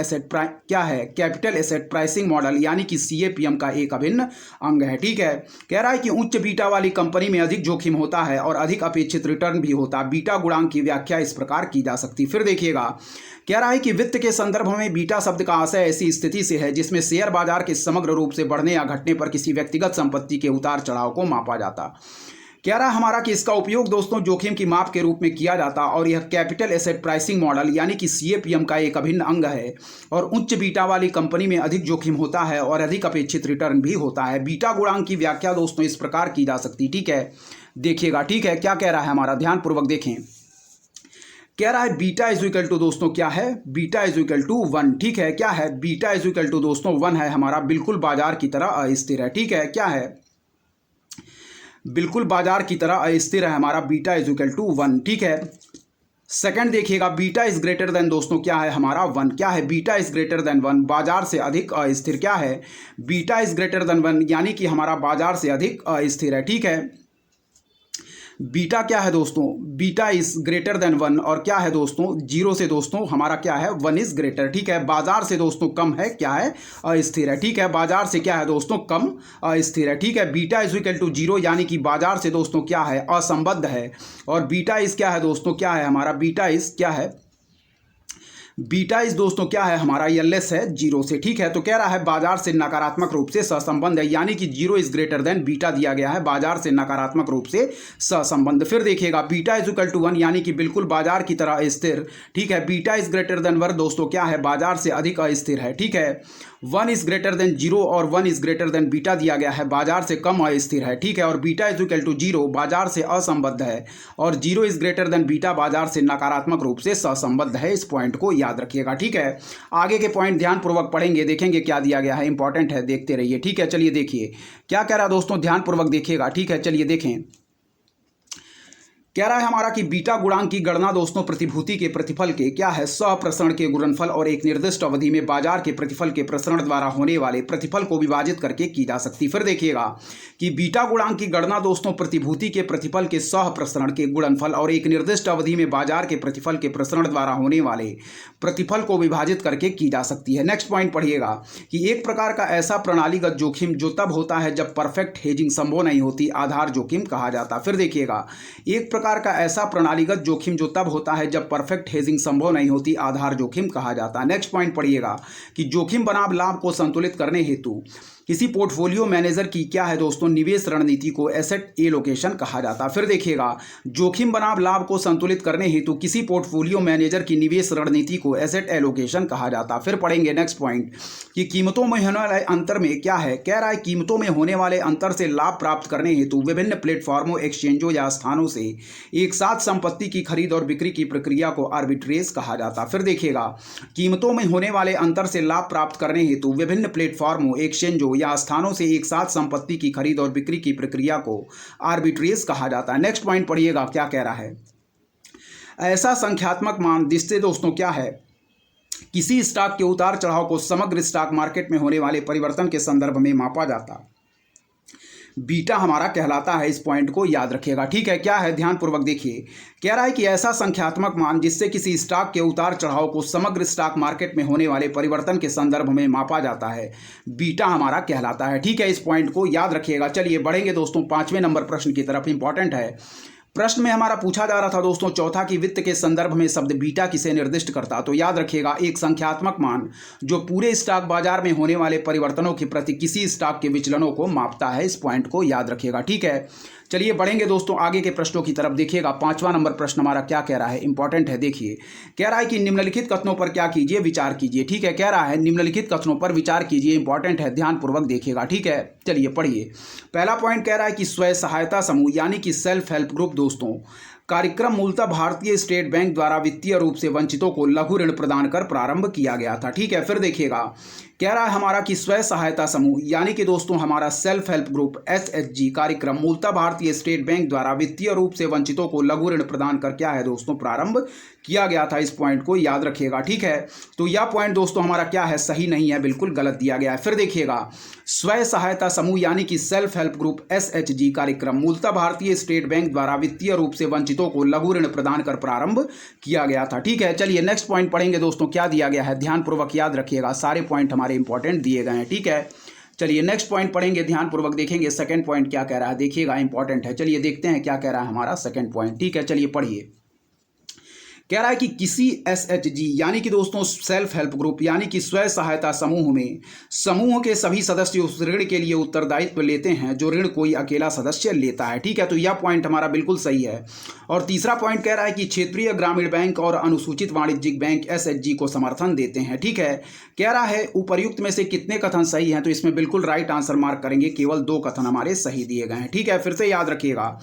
एसेट प्राइसिंग मॉडल यानी कि CAPM का एक अभिन्न अंग है। ठीक है, कह रहा है कि उच्च बीटा वाली कंपनी में अधिक जोखिम होता है और अधिक अपेक्षित रिटर्न भी होता। बीटा गुणांक की व्याख्या इस प्रकार की जा सकती। फिर देखिएगा, कह रहा है कि वित्त के संदर्भ में बीटा शब्द का आशय ऐसी स्थिति से है जिसमें शेयर बाजार के समग्र रूप से बढ़ने या घटने पर किसी व्यक्तिगत संपत्ति के उतार चढ़ाव को मापा जाता। कह रहा है हमारा कि इसका उपयोग दोस्तों जोखिम की माप के रूप में किया जाता और यह कैपिटल एसेट प्राइसिंग मॉडल यानी कि CAPM का एक अभिन्न अंग है और उच्च बीटा वाली कंपनी में अधिक जोखिम होता है और अधिक अपेक्षित रिटर्न भी होता है। बीटा गुणांक की व्याख्या दोस्तों इस प्रकार की जा सकती। ठीक है, देखिएगा। ठीक है, क्या कह रहा है हमारा, ध्यानपूर्वक देखें। कह रहा है बीटा इज इक्वल टू दोस्तों क्या है, बीटा इज इक्वल टू 1। ठीक है, क्या है, बीटा इज इक्वल टू दोस्तों 1 है हमारा, बिल्कुल बाजार की तरह अस्थिर है। ठीक है, क्या है, बिल्कुल बाजार की तरह अस्थिर है हमारा, बीटा इज इक्वल टू 1। ठीक है, सेकंड देखिएगा, बीटा इज ग्रेटर देन दोस्तों क्या है हमारा 1। क्या है, बीटा इज ग्रेटर देन 1, बाजार से अधिक अस्थिर। क्या है, बीटा इज ग्रेटर देन 1 यानी कि हमारा बाजार से अधिक अस्थिर है। ठीक है, बीटा क्या है दोस्तों, बीटा इज ग्रेटर देन 1 और क्या है दोस्तों 0 से दोस्तों हमारा क्या है 1 इज ग्रेटर। ठीक है, बाजार से दोस्तों कम है, क्या है, अस्थिर है। ठीक है, बाजार से क्या है दोस्तों कम अस्थिर है। ठीक है, बीटा इज इक्वल टू 0 यानी कि बाजार से दोस्तों क्या है असंबद्ध है और बीटा इज क्या है दोस्तों, क्या है हमारा, बीटा इज क्या है, बीटा इस दोस्तों क्या है हमारा, एलएस है 0 से। ठीक है, तो कह रहा है बाजार से नकारात्मक रूप से सहसंबंध है यानी कि 0 इज ग्रेटर देन बीटा दिया गया है, बाजार से नकारात्मक रूप से सहसंबंध। फिर देखिएगा, बीटा इज इक्वल टू 1 यानी कि बिल्कुल बाजार की तरह स्थिर। ठीक है, बीटा इज ग्रेटर देन 1 दोस्तों क्या है, बाजार से अधिक अस्थिर है। ठीक है, 1 इज ग्रेटर देन 0 और 1 इज ग्रेटर देन बीटा दिया गया है, बाजार से कम अस्थिर है। ठीक है, और बीटा इज इक्वल टू 0 बाजार से असंबद्ध है और 0 इज ग्रेटर देन बीटा बाजार से नकारात्मक रूप से सहसंबद्ध है। इस पॉइंट को याद रखिएगा। ठीक है, आगे के पॉइंट ध्यानपूर्वक पढ़ेंगे, देखेंगे क्या दिया गया है, इंपॉर्टेंट है, देखते रहिए। ठीक है, चलिए देखिए क्या कह रहा है दोस्तों, ध्यानपूर्वक देखिएगा। ठीक है, चलिए देखें। कह रहा है हमारा कि बीटा गुणांक की गणना दोस्तों प्रतिभूति के प्रतिफल के क्या है सहप्रसरण के गुणनफल और एक निर्दिष्ट अवधि में बाजार के प्रतिफल के प्रसरण द्वारा होने वाले प्रतिफल को विभाजित करके की जा सकती। फिर देखिएगा कि बीटा गुणांक की गणना दोस्तों प्रतिभूति के प्रतिफल के सहप्रसरण के गुणनफल और एक निर्दिष्ट अवधि में बाजार के प्रतिफल के प्रसरण द्वारा होने वाले प्रतिफल को विभाजित करके की जा सकती है। नेक्स्ट पॉइंट पढ़िएगा कि एक प्रकार का ऐसा प्रणालीगत जोखिम जो तब होता है जब परफेक्ट हेजिंग संभव नहीं होती, आधार जोखिम कहा जाता। फिर देखिएगा, एक प्रकार प्रकार का ऐसा प्रणालीगत जोखिम जो तब होता है जब परफेक्ट हेजिंग संभव नहीं होती, आधार जोखिम कहा जाता है। नेक्स्ट पॉइंट पढ़िएगा कि जोखिम बनाम लाभ को संतुलित करने हेतु किसी पोर्टफोलियो मैनेजर की क्या है दोस्तों, निवेश रणनीति को एसेट एलोकेशन कहा जाता है। फिर देखिएगा, जोखिम बनाम लाभ को संतुलित करने हेतु किसी पोर्टफोलियो मैनेजर की निवेश रणनीति को एसेट एलोकेशन कहा जाता है। फिर पढ़ेंगे नेक्स्ट पॉइंट कि कीमतों में होने वाले अंतर में क्या है, कह रहा है कीमतों में होने वाले अंतर से लाभ प्राप्त करने हेतु विभिन्न प्लेटफॉर्मों, एक्सचेंजों या स्थानों से एक साथ संपत्ति की खरीद और बिक्री की प्रक्रिया को आर्बिट्रेज कहा जाता है। फिर देखिएगा, कीमतों में होने वाले अंतर से लाभ प्राप्त करने हेतु विभिन्न प्लेटफॉर्मों, एक्सचेंजों या स्थानों से एक साथ संपत्ति की खरीद और बिक्री की प्रक्रिया को आर्बिट्रेज कहा जाता है। नेक्स्ट पॉइंट पढ़िएगा क्या कह रहा है, ऐसा संख्यात्मक मान जिससे दोस्तों क्या है, किसी स्टॉक के उतार चढ़ाव को समग्र स्टॉक मार्केट में होने वाले परिवर्तन के संदर्भ में मापा जाता, बीटा हमारा कहलाता है। इस पॉइंट को याद रखिएगा, ठीक है। क्या है, ध्यानपूर्वक देखिए, कह रहा है कि ऐसा संख्यात्मक मान जिससे किसी स्टॉक के उतार चढ़ाव को समग्र स्टॉक मार्केट में होने वाले परिवर्तन के संदर्भ में मापा जाता है, बीटा हमारा कहलाता है, ठीक है। इस पॉइंट को याद रखिएगा। चलिए बढ़ेंगे दोस्तों 5वें नंबर प्रश्न की तरफ, इंपॉर्टेंट है। प्रश्न में हमारा पूछा जा रहा था दोस्तों चौथा कि वित्त के संदर्भ में शब्द बीटा किसे निर्दिष्ट करता, तो याद रखिएगा, एक संख्यात्मक मान जो पूरे स्टॉक बाजार में होने वाले परिवर्तनों के प्रति किसी स्टॉक के विचलनों को मापता है। इस पॉइंट को याद रखिएगा, ठीक है। चलिए बढ़ेंगे दोस्तों आगे के प्रश्नों की तरफ। देखिएगा 5वां नंबर प्रश्न हमारा क्या कह रहा है, इंपॉर्टेंट है। देखिए, कह रहा है कि निम्नलिखित कथनों पर क्या कीजिए, विचार कीजिए, ठीक है। कह रहा है निम्नलिखित कथनों पर विचार कीजिए, इंपॉर्टेंट है, ध्यानपूर्वक देखिएगा, ठीक है। चलिए पढ़िए। पहला पॉइंट कह रहा है कि स्वयं सहायता समूह यानी कि सेल्फ हेल्प ग्रुप दोस्तों कार्यक्रम मूलतः भारतीय स्टेट बैंक द्वारा वित्तीय रूप से वंचितों को लघु ऋण प्रदान कर प्रारंभ किया गया था, ठीक है। फिर देखिएगा, कह रहा है हमारा कि स्वयं सहायता समूह यानी कि दोस्तों हमारा सेल्फ हेल्प ग्रुप SHG कार्यक्रम मूलतः भारतीय स्टेट बैंक द्वारा वित्तीय रूप से वंचितों को लघु ऋण प्रदान कर क्या है दोस्तों, प्रारंभ किया गया था। इस पॉइंट को याद रखिएगा, ठीक है। तो यह पॉइंट दोस्तों हमारा क्या है, सही नहीं है, बिल्कुल गलत दिया गया है। फिर देखिएगा, स्वयं सहायता समूह यानी कि सेल्फ हेल्प ग्रुप SHG कार्यक्रम मूलतः भारतीय स्टेट बैंक द्वारा वित्तीय रूप से वंचितों को लघु ऋण प्रदान कर प्रारंभ किया गया था, ठीक है। चलिए नेक्स्ट पॉइंट पढ़ेंगे दोस्तों, क्या दिया गया है, ध्यानपूर्वक याद रखिएगा, सारे पॉइंट हमारे इंपॉर्टेंट दिए गए हैं, ठीक है। चलिए नेक्स्ट पॉइंट पढ़ेंगे, ध्यानपूर्वक देखेंगे सेकंड पॉइंट क्या कह रहा है, देखिएगा इंपॉर्टेंट है। चलिए देखते हैं क्या कह रहा है हमारा सेकंड पॉइंट, ठीक है। चलिए पढ़िए। कह रहा है कि किसी SHG यानी कि दोस्तों सेल्फ हेल्प ग्रुप यानी कि स्वयं सहायता समूह में समूह के सभी सदस्य उस ऋण के लिए उत्तरदायित्व लेते हैं जो ऋण कोई अकेला सदस्य लेता है, ठीक है। तो यह पॉइंट हमारा बिल्कुल सही है। और तीसरा पॉइंट कह रहा है कि क्षेत्रीय ग्रामीण बैंक और अनुसूचित वाणिज्यिक बैंक SHG को समर्थन देते हैं, ठीक है। कह रहा है उपर्युक्त में से कितने कथन सही हैं, तो इसमें बिल्कुल राइट आंसर मार्क करेंगे, केवल 2 कथन हमारे सही दिए गए हैं, ठीक है। फिर से याद रखिएगा,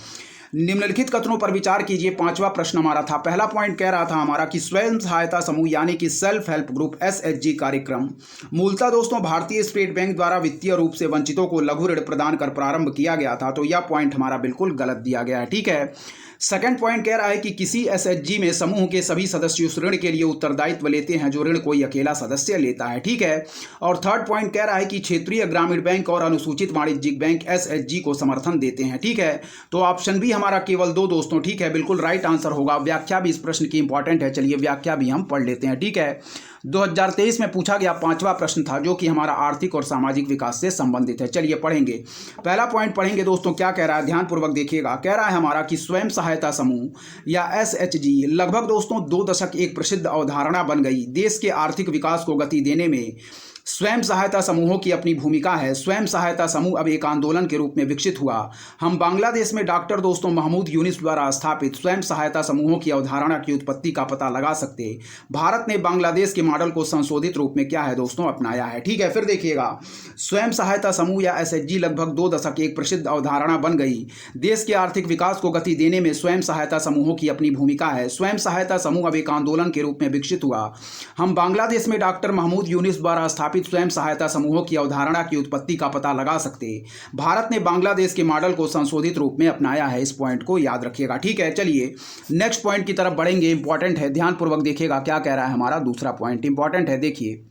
निम्नलिखित कथनों पर विचार कीजिए। 5वां प्रश्न हमारा था, पहला पॉइंट कह रहा था हमारा कि स्वयं सहायता समूह यानी कि सेल्फ हेल्प ग्रुप SHG कार्यक्रम मूलतः दोस्तों भारतीय स्टेट बैंक द्वारा वित्तीय रूप से वंचितों को लघु ऋण प्रदान कर प्रारंभ किया गया था, तो यह पॉइंट हमारा बिल्कुल गलत दिया गया है, ठीक है। सेकंड पॉइंट कह रहा है कि किसी SHG में समूह के सभी सदस्य उस ऋण के लिए उत्तरदायित्व लेते हैं जो ऋण कोई अकेला सदस्य लेता है, ठीक है। और थर्ड पॉइंट कह रहा है कि क्षेत्रीय ग्रामीण बैंक और अनुसूचित वाणिज्यिक बैंक SHG को समर्थन देते हैं, ठीक है। तो ऑप्शन बी हमारा केवल 2 दोस्तों, ठीक है, बिल्कुल राइट आंसर होगा। व्याख्या भी इस प्रश्न की इंपॉर्टेंट है, चलिए व्याख्या भी हम पढ़ लेते हैं, ठीक है। 2023 में पूछा गया 5वां प्रश्न था जो कि हमारा आर्थिक और सामाजिक विकास से संबंधित है। चलिए पढ़ेंगे, पहला पॉइंट पढ़ेंगे दोस्तों, क्या कह रहा है, ध्यानपूर्वक देखिएगा। कह रहा है हमारा कि स्वयं सहायता समूह या SHG लगभग दोस्तों 2 दशक एक प्रसिद्ध अवधारणा बन गई। देश के आर्थिक विकास को गति देने में स्वयं सहायता समूहों की अपनी भूमिका है। स्वयं सहायता समूह अब एक आंदोलन के रूप में विकसित हुआ। हम बांग्लादेश में डॉक्टर दोस्तों महमूद यूनिस द्वारा स्थापित स्वयं सहायता समूहों की अवधारणा की उत्पत्ति का पता लगा सकते। भारत ने बांग्लादेश के मॉडल को संशोधित रूप में क्या है दोस्तों, अपनाया है, ठीक है। फिर देखिएगा, स्वयं सहायता समूह या SHG लगभग 2 दशक एक प्रसिद्ध अवधारणा बन गई। देश के आर्थिक विकास को गति देने में स्वयं सहायता समूहों की अपनी भूमिका है। स्वयं सहायता समूह अब एक आंदोलन के रूप में विकसित हुआ। हम बांग्लादेश में डॉक्टर महमूद यूनिस द्वारा स्थापित स्वयं सहायता समूहों की अवधारणा की उत्पत्ति का पता लगा सकते। भारत ने बांग्लादेश के मॉडल को संशोधित रूप में अपनाया है। इस पॉइंट को याद रखिएगा, ठीक है। चलिए नेक्स्ट पॉइंट की तरफ बढ़ेंगे, इंपॉर्टेंट है, ध्यानपूर्वक देखिएगा क्या कह रहा है हमारा दूसरा पॉइंट, इंपॉर्टेंट है। देखिए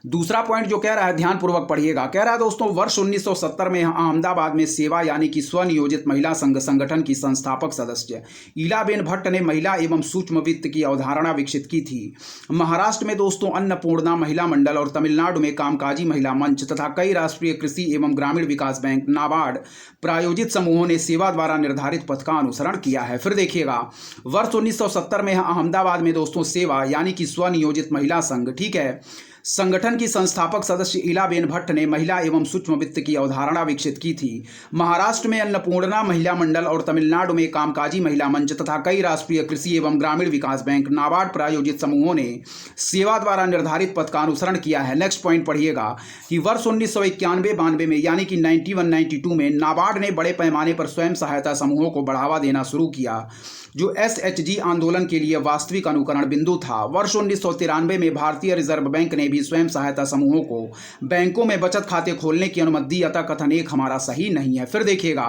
दूसरा पॉइंट जो कह रहा है ध्यानपूर्वक पढ़िएगा, कह रहा है दोस्तों वर्ष 1970 में अहमदाबाद में सेवा यानी कि स्वनियोजित महिला संघ संगठन की संस्थापक सदस्य ईलाबेन भट्ट ने महिला एवं सूक्ष्म वित्त की अवधारणा विकसित की थी। महाराष्ट्र में दोस्तों अन्नपूर्णा महिला मंडल और तमिलनाडु में कामकाजी महिला मंच तथा कई राष्ट्रीय कृषि एवं ग्रामीण विकास बैंक नाबार्ड प्रायोजित समूहों ने सेवा द्वारा निर्धारित पथ का अनुसरण किया है। फिर देखिएगा, वर्ष 1970 में अहमदाबाद में दोस्तों सेवा यानी कि स्वनियोजित महिला संघ, ठीक है, संगठन की संस्थापक सदस्य ईलाबेन भट्ट ने महिला एवं सूक्ष्म वित्त की अवधारणा विकसित की थी। महाराष्ट्र में अन्नपूर्णा महिला मंडल और तमिलनाडु में कामकाजी महिला मंच तथा कई राष्ट्रीय कृषि एवं ग्रामीण विकास बैंक नाबार्ड प्रायोजित समूहों ने सेवा द्वारा निर्धारित पथ का अनुसरण किया है। नेक्स्ट पॉइंट पढ़िएगा कि वर्ष 1991-92 में यानी कि 91-92 में नाबार्ड ने बड़े पैमाने पर स्वयं सहायता समूहों को बढ़ावा देना शुरू किया, जो SHG आंदोलन के लिए वास्तविक अनुकरण बिंदु था। वर्ष 1993 में भारतीय रिजर्व बैंक ने भी स्वयं सहायता समूहों को बैंकों में बचत खाते खोलने की अनुमति दी, अतः कथन एक हमारा सही नहीं है। फिर देखिएगा,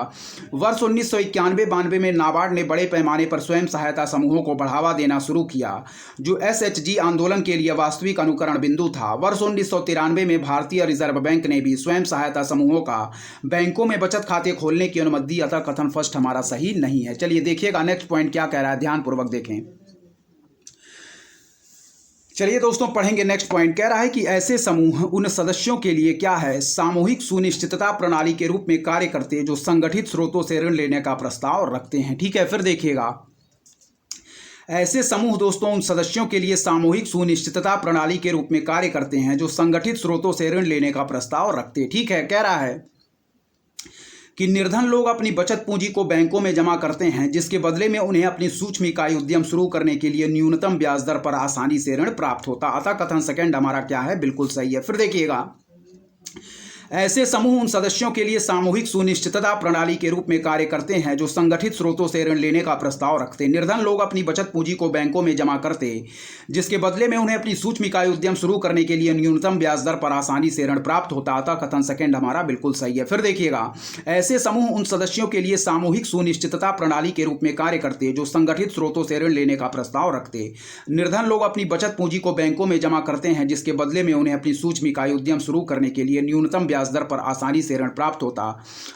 वर्ष 1991-92 में नाबार्ड ने बड़े पैमाने पर स्वयं सहायता समूहों को बढ़ावा देना शुरू किया, जो SHG आंदोलन के लिए वास्तविक अनुकरण बिंदु था। वर्ष 1993 में भारतीय रिजर्व बैंक ने भी स्वयं सहायता समूहों का बैंकों में बचत खाते खोलने की अनुमति दी, अतः कथन फर्स्ट हमारा सही नहीं है। चलिए देखिएगा नेक्स्ट पॉइंट क्या कह रहा है, ध्यानपूर्वक देखें। चलिए दोस्तों पढ़ेंगे नेक्स्ट पॉइंट। कह रहा है कि ऐसे समूह उन सदस्यों के लिए क्या है सामूहिक सुनिश्चितता प्रणाली के रूप में कार्य करते जो संगठित स्रोतों से ऋण लेने का प्रस्ताव रखते हैं, ठीक है। फिर देखिएगा, ऐसे समूह दोस्तों उन सदस्यों के लिए सामूहिक सुनिश्चितता प्रणाली के रूप में कार्य करते हैं जो संगठित स्रोतों से ऋण लेने का प्रस्ताव रखते, ठीक है। कह रहा है कि निर्धन लोग अपनी बचत पूंजी को बैंकों में जमा करते हैं, जिसके बदले में उन्हें अपनी सूक्ष्म इकाई उद्यम शुरू करने के लिए न्यूनतम ब्याज दर पर आसानी से ऋण प्राप्त होता, अतः कथन सेकंड हमारा क्या है, बिल्कुल सही है। फिर देखिएगा, ऐसे समूह उन सदस्यों के लिए सामूहिक सुनिश्चितता प्रणाली के रूप में कार्य करते हैं जो संगठित स्रोतों से ऋण लेने का प्रस्ताव रखते। निर्धन लोग अपनी बचत पूंजी को बैंकों में जमा करते, जिसके बदले में उन्हें अपनी सूक्ष्म इकाई उद्यम शुरू करने के लिए न्यूनतम ब्याज दर पर आसानी से ऋण प्राप्त होता, अतः कथन सेकंड हमारा बिल्कुल सही है। फिर देखिएगा, ऐसे समूह उन सदस्यों के लिए सामूहिक सुनिश्चितता प्रणाली के रूप में कार्य करते जो संगठित स्रोतों से ऋण लेने का प्रस्ताव रखते। निर्धन लोग अपनी बचत पूंजी को बैंकों में जमा करते हैं, जिसके बदले में उन्हें अपनी सूक्ष्म इकाई उद्यम शुरू करने के लिए न्यूनतम ब्याज दर पर आसानी से ऋण प्राप्त होता,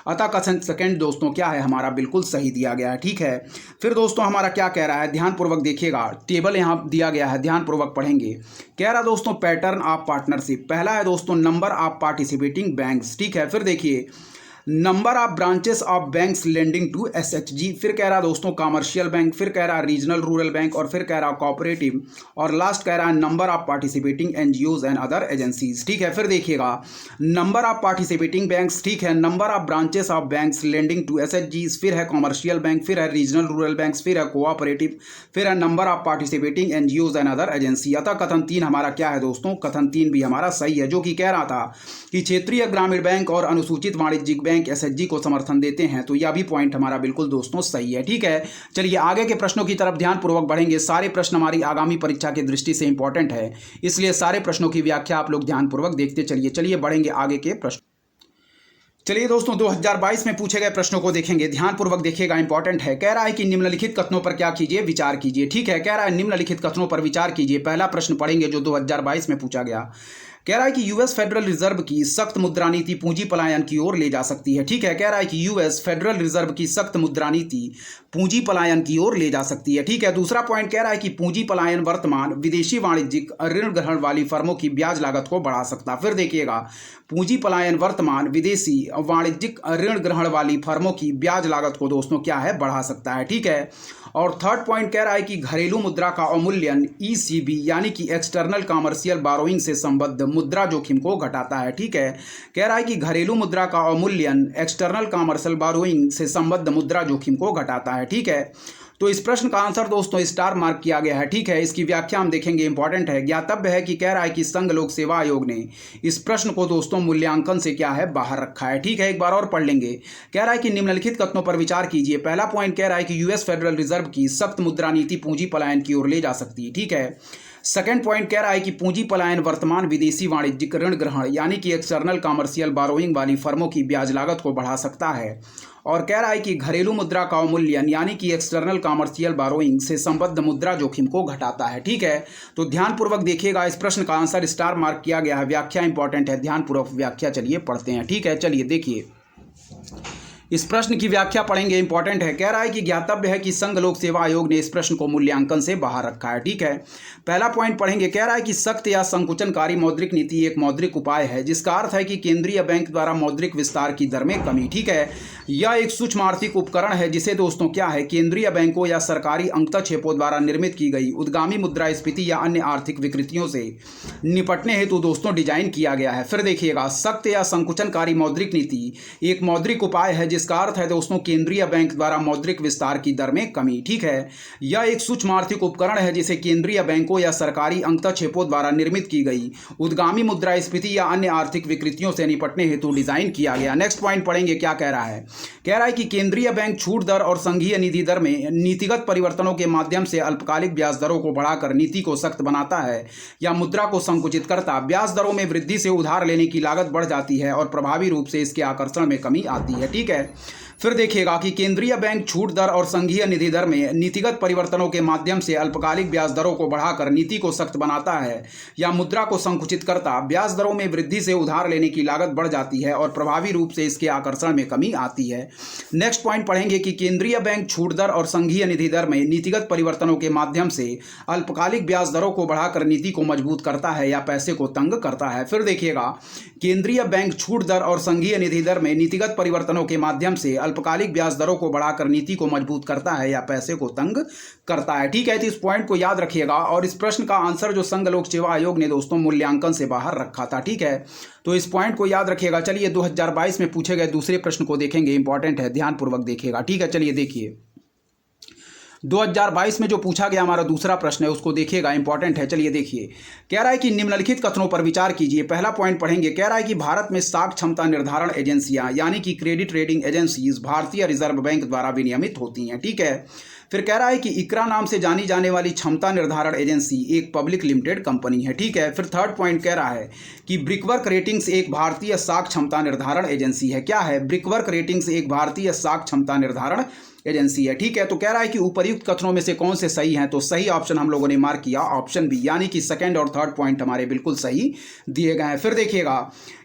अतः कथन सेकंड दोस्तों क्या है हमारा, बिल्कुल सही दिया गया है, ठीक है। फिर दोस्तों हमारा क्या कह रहा है, ध्यानपूर्वक देखिएगा, टेबल यहां दिया गया है, ध्यानपूर्वक पढ़ेंगे। कह रहा दोस्तों पैटर्न ऑफ पार्टनरशिप, पहला है दोस्तों नंबर ऑफ पार्टिसिपेटिंग बैंक्स, ठीक है। फिर देखिए number of branches of banks lending to SHG, फिर कह रहा दोस्तों कमर्शियल बैंक, फिर कह रहा रीजनल रूरल बैंक, और फिर कह रहा कोऑपरेटिव, और लास्ट कह रहा है number of participating NGOs and other agencies, ठीक है। फिर देखिएगा नंबर ऑफ पार्टिसिपेटिंग बैंक्स, ठीक है, number of branches of banks lending to SHGs, फिर है कमर्शियल बैंक, फिर है रीजनल रूरल बैंक्स, फिर है कोऑपरेटिव, फिर है number of participating NGOs and other agency, अतः कथन 3 हमारा क्या है दोस्तों, कथन 3 भी हमारा सही है, जो कि कह रहा था कि क्षेत्रीय ग्रामीण बैंक और अनुसूचित वाणिज्यिक बैंक SHG को समर्थन देते हैं, तो यह भी पॉइंट हमारा बिल्कुल दोस्तों सही है, ठीक है। चलिए आगे के प्रश्नों की तरफ ध्यानपूर्वक बढ़ेंगे। सारे प्रश्न हमारी आगामी परीक्षा की दृष्टि से इंपॉर्टेंट है, इसलिए सारे प्रश्नों की व्याख्या आप लोग ध्यानपूर्वक देखते चलिए बढ़ेंगे आगे के प्रश्न। चलिए दोस्तों 2022 में पूछे गए प्रश्नों को देखेंगे, ध्यानपूर्वक देखिएगा, इंपॉर्टेंट है। कह रहा है कि निम्नलिखित कथनों पर क्या कीजिए, विचार कीजिए, ठीक है। कह रहा है निम्नलिखित कथनों पर विचार कीजिए। पहला प्रश्न पढ़ेंगे जो 2022 में पूछा गया। कह रहा है कि यूएस फेडरल रिजर्व की सख्त मुद्रा नीति पूंजी पलायन की ओर ले जा सकती है, ठीक है। कह रहा है कि यूएस फेडरल रिजर्व की सख्त मुद्रा नीति पूंजी पलायन की ओर ले जा सकती है, ठीक है। दूसरा पॉइंट कह रहा है कि पूंजी पलायन वर्तमान विदेशी वाणिज्यिक ऋण ग्रहण वाली फर्मों की ब्याज लागत को बढ़ा सकता है। फिर देखिएगा पूंजी पलायन वर्तमान विदेशी वाणिज्यिक ऋण ग्रहण वाली फर्मों की ब्याज लागत को दोस्तों क्या है, बढ़ा सकता है, ठीक है। और थर्ड पॉइंट कह रहा है कि घरेलू मुद्रा का अवमूल्यन ECB यानी कि एक्सटर्नल कॉमर्शियल बारोइंग से संबद्ध मुद्रा जोखिम को घटाता है, ठीक है। कह रहा है कि घरेलू मुद्रा का अवमूल्यन एक्सटर्नल कॉमर्शियल बारोइंग से संबद्ध मुद्रा जोखिम को घटाता है, ठीक है। तो इस प्रश्न का आंसर दोस्तों स्टार मार्क किया गया है, ठीक है। इसकी व्याख्या हम देखेंगे, इंपॉर्टेंट है। ज्ञातव्य है कि कह रहा है कि संघ लोक सेवा आयोग ने इस प्रश्न को दोस्तों मूल्यांकन से क्या है, बाहर रखा है, ठीक है। एक बार और पढ़ लेंगे। कह रहा है कि निम्नलिखित कथनों पर विचार कीजिए। पहला पॉइंट कह रहा है कि यूएस फेडरल रिजर्व की सख्त मुद्रा नीति पूंजी पलायन की ओर ले जा सकती है, ठीक है। सेकंड पॉइंट कह रहा है कि पूंजी पलायन वर्तमान विदेशी वाणिज्यिक ऋण ग्रहण यानी कि एक्सटर्नल कॉमर्शियल बारोइंग वाली फर्मों की ब्याज लागत को बढ़ा सकता है। और कह रहा है कि घरेलू मुद्रा का अवमूल्यन यानी कि एक्सटर्नल कॉमर्शियल बोरोइंग से संबद्ध मुद्रा जोखिम को घटाता है। ठीक है, तो ध्यानपूर्वक देखिएगा, इस प्रश्न का आंसर स्टार मार्क किया गया है, व्याख्या इंपॉर्टेंट है, ध्यानपूर्वक व्याख्या चलिए पढ़ते हैं। ठीक है, चलिए देखिए इस प्रश्न की व्याख्या पढ़ेंगे, इंपॉर्टेंट है। कह रहा है कि ज्ञातव्य है कि संघ लोक सेवा आयोग ने इस प्रश्न को मूल्यांकन से बाहर रखा है। ठीक है, पहला पॉइंट पढ़ेंगे। कह रहा है कि सख्त या संकुचनकारी मौद्रिक नीति एक मौद्रिक उपाय है जिसका अर्थ है कि केंद्रीय बैंक द्वारा मौद्रिक विस्तार की दर में कमी। ठीक है, यह एक सूक्ष्म आर्थिक उपकरण है जिसे दोस्तों क्या है, केंद्रीय बैंकों या सरकारी अंकतक्षेपों द्वारा निर्मित की गई उद्गामी मुद्रास्फीति या अन्य आर्थिक विकृतियों से निपटने हेतु दोस्तों डिजाइन किया गया है। फिर देखिएगा, सख्त या संकुचनकारी मौद्रिक नीति एक मौद्रिक उपाय है जिसका अर्थ है दोस्तों केंद्रीय बैंक द्वारा मौद्रिक विस्तार की दर में कमी। ठीक है, यह एक सूक्ष्म आर्थिक उपकरण है जिसे केंद्रीय बैंकों या सरकारी अंकतक्षेपों द्वारा निर्मित की गई उद्गामी मुद्रास्फीति या अन्य आर्थिक विकृतियों से निपटने हेतु डिजाइन किया गया। नेक्स्ट पॉइंट पढ़ेंगे, क्या कह रहा है। कह रहा है कि केंद्रीय बैंक छूट दर और संघीय निधि दर में नीतिगत परिवर्तनों के माध्यम से अल्पकालिक ब्याज दरों को बढ़ाकर नीति को सख्त बनाता है या मुद्रा को संकुचित करता। ब्याज दरों में वृद्धि से उधार लेने की लागत बढ़ जाती है और प्रभावी रूप से इसके आकर्षण में कमी आती है। ठीक है, फिर देखिएगा कि केंद्रीय बैंक छूट दर और संघीय निधि दर में नीतिगत परिवर्तनों के माध्यम से अल्पकालिक ब्याज दरों को बढ़ाकर नीति को सख्त बनाता है या मुद्रा को संकुचित करता। ब्याज दरों में वृद्धि से उधार लेने की लागत बढ़ जाती है और प्रभावी रूप से इसके आकर्षण में कमी आती है। नेक्स्ट पॉइंट पढ़ेंगे कि केंद्रीय बैंक छूट दर और संघीय निधि दर में नीतिगत परिवर्तनों के माध्यम से अल्पकालिक ब्याज दरों को बढ़ाकर नीति को मजबूत करता है या पैसे को तंग करता है। फिर देखिएगा, केंद्रीय बैंक छूट दर और संघीय निधि दर में नीतिगत परिवर्तनों के माध्यम से अल्पकालिक ब्याज दरों को बढ़ाकर नीति को मजबूत करता है या पैसे को तंग करता है। ठीक है, तो इस पॉइंट को याद रखिएगा और इस प्रश्न का आंसर जो संघ लोक सेवा आयोग ने दोस्तों मूल्यांकन से बाहर रखा था। ठीक है, तो इस पॉइंट को याद रखिएगा। चलिए 2022 में पूछे गए दूसरे प्रश्न को देखेंगे, इंपॉर्टेंट है, ध्यानपूर्वक देखिएगा। ठीक है, चलिए देखिए 2022 में जो पूछा गया हमारा दूसरा प्रश्न है उसको देखिएगा, इंपॉर्टेंट है। चलिए देखिए, कह रहा है कि निम्नलिखित कथनों पर विचार कीजिए। पहला पॉइंट पढ़ेंगे। कह रहा है कि भारत में साख क्षमता निर्धारण एजेंसियां यानी कि क्रेडिट रेटिंग एजेंसीज भारतीय रिजर्व बैंक द्वारा विनियमित होती हैं। ठीक है, फिर कह रहा है कि इकरा नाम से जानी जाने वाली क्षमता निर्धारण एजेंसी एक पब्लिक लिमिटेड कंपनी है। ठीक है, फिर थर्ड पॉइंट कह रहा है कि ब्रिकवर्क रेटिंग्स एक भारतीय साख क्षमता निर्धारण एजेंसी है। क्या है? ब्रिकवर्क रेटिंग्स एक भारतीय साख क्षमता निर्धारण एजेंसी है। ठीक है, तो कह रहा है कि उपर्युक्त कथनों में से कौन से सही हैं, तो सही ऑप्शन हम लोगों ने मार्क किया ऑप्शन बी, यानी कि सेकंड और थर्ड पॉइंट हमारे बिल्कुल सही दिए गए हैं। फिर देखिएगा,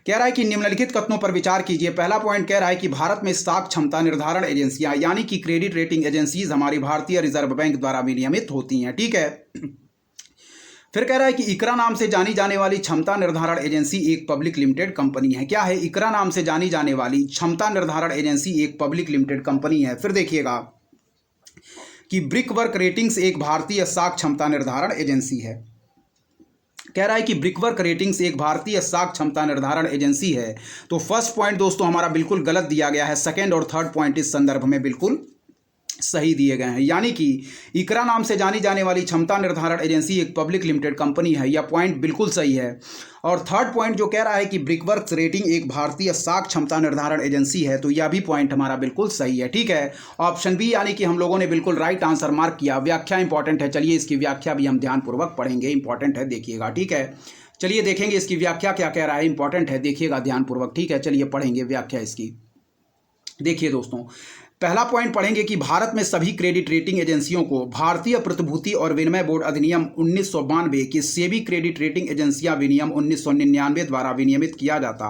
कह रहा है कि निम्नलिखित कथनों पर विचार कीजिए। पहला पॉइंट कह रहा है कि भारत में साख क्षमता निर्धारण एजेंसियां यानी कि क्रेडिट रेटिंग एजेंसीज हमारी भारतीय रिजर्व बैंक द्वारा विनियमित होती हैं। ठीक है, फिर कह रहा है कि इकरा नाम से जानी जाने वाली क्षमता निर्धारण एजेंसी एक पब्लिक लिमिटेड कंपनी है। क्या है? इकरा नाम से जानी जाने वाली क्षमता निर्धारण एजेंसी एक पब्लिक लिमिटेड कंपनी है। फिर देखिएगा कि ब्रिकवर्क रेटिंग्स एक भारतीय साख क्षमता निर्धारण एजेंसी है। कह रहा है कि ब्रिकवर्क रेटिंग्स एक भारतीय साख क्षमता निर्धारण एजेंसी है। तो फर्स्ट पॉइंट दोस्तों हमारा बिल्कुल गलत दिया गया है, सेकेंड और थर्ड पॉइंट इस संदर्भ में बिल्कुल सही दिए गए हैं, यानी कि इकरा नाम से जानी जाने वाली क्षमता निर्धारण एजेंसी एक पब्लिक लिमिटेड कंपनी है, यह पॉइंट बिल्कुल सही है। और थर्ड पॉइंट जो कह रहा है कि ब्रिकवर्क रेटिंग एक भारतीय साख क्षमता निर्धारण एजेंसी है, तो यह भी पॉइंट हमारा बिल्कुल सही है। ठीक है, ऑप्शन बी यानी कि हम लोगों ने बिल्कुल राइट आंसर मार्क किया। व्याख्या इंपॉर्टेंट है, चलिए इसकी व्याख्या भी हम ध्यानपूर्वक पढ़ेंगे, इंपॉर्टेंट है, देखिएगा। ठीक है, चलिए देखेंगे इसकी व्याख्या क्या कह रहा है, इंपॉर्टेंट है, देखिएगा ध्यानपूर्वक। ठीक है, चलिए पढ़ेंगे व्याख्या इसकी। देखिए दोस्तों, पहला पॉइंट पढ़ेंगे कि भारत में सभी क्रेडिट रेटिंग एजेंसियों को भारतीय प्रतिभूति और विनिमय बोर्ड अधिनियम 1992 की सेबी क्रेडिट रेटिंग एजेंसियां विनियम 1999 द्वारा विनियमित किया जाता।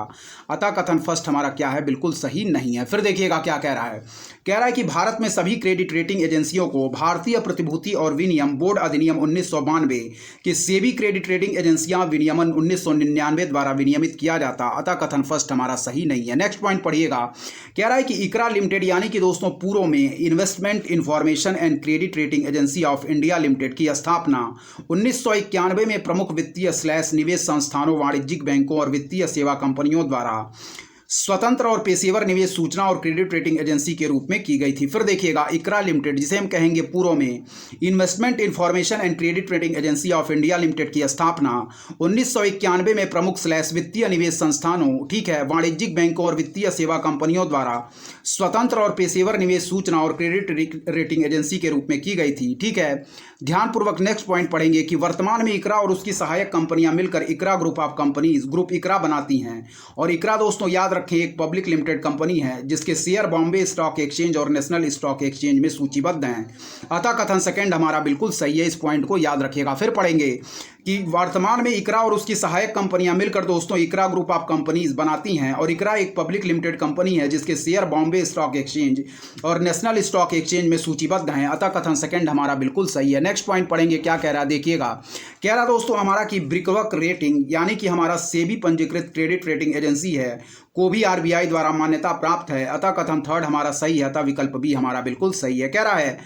अतः कथन फर्स्ट हमारा क्या है, बिल्कुल सही नहीं है। फिर देखिएगा क्या कह रहा है, कह रहा है कि भारत में सभी क्रेडिट रेटिंग एजेंसियों को भारतीय प्रतिभूति और विनियम बोर्ड अधिनियम 1992 की सेबी क्रेडिट रेटिंग एजेंसियां विनियमन 1999 द्वारा विनियमित किया जाता। अतः कथन फर्स्ट हमारा सही नहीं है। नेक्स्ट पॉइंट पढ़िएगा, कह रहा है कि इकरा लिमिटेड यानी कि दोस्तों पूर्व में investment information and credit rating agency of India limited की स्थापना 1991 में प्रमुख वित्तीय / निवेश संस्थानों, वाणिज्यिक बैंकों और वित्तीय सेवा कंपनियों द्वारा स्वतंत्र और पेशेवर निवेश सूचना और क्रेडिट रेटिंग एजेंसी के रूप में की गई थी। फिर देखिएगा, इकरा लिमिटेड जिसे हम कहेंगे पूर्व में investment information and credit rating agency of India limited की स्थापना 1991 में प्रमुख / वित्तीय निवेश संस्थानों, ठीक है, वाणिज्यिक बैंकों और वित्तीय सेवा कंपनियों द्वारा स्वतंत्र और पेशेवर निवेश सूचना और क्रेडिट रेटिंग एजेंसी के रूप में की गई थी। ठीक है, ध्यानपूर्वक नेक्स्ट पॉइंट पढ़ेंगे कि वर्तमान में इकरा और उसकी सहायक कंपनियां मिलकर इकरा ग्रुप ऑफ कंपनीज ग्रुप इकरा बनाती हैं। और इकरा दोस्तों याद रखें एक पब्लिक लिमिटेड कंपनी है जिसके शेयर बॉम्बे स्टॉक एक्सचेंज और नेशनल स्टॉक एक्सचेंज में सूचीबद्ध हैं। अतः कथन सेकंड हमारा बिल्कुल सही है, इस पॉइंट को याद रखिएगा। फिर पढ़ेंगे कि वर्तमान में इकरा और उसकी सहायक कंपनियां मिलकर दोस्तों इकरा ग्रुप ऑफ कंपनीज बनाती हैं और इकरा एक पब्लिक लिमिटेड कंपनी है जिसके शेयर बॉम्बे स्टॉक एक्सचेंज और नेशनल स्टॉक एक्सचेंज में सूचीबद्ध हैं। अतः कथन सेकंड हमारा बिल्कुल सही है। नेक्स्ट पॉइंट पढ़ेंगे, क्या कह रहा है देखिएगा। कह रहा दोस्तों हमारा कि ब्रिकवर्क रेटिंग यानी कि हमारा सेबी पंजीकृत क्रेडिट रेटिंग एजेंसी है को भी आरबीआई द्वारा मान्यता प्राप्त है। अतः कथन थर्ड हमारा सही है, अतः विकल्प बी हमारा बिल्कुल सही है। कह रहा है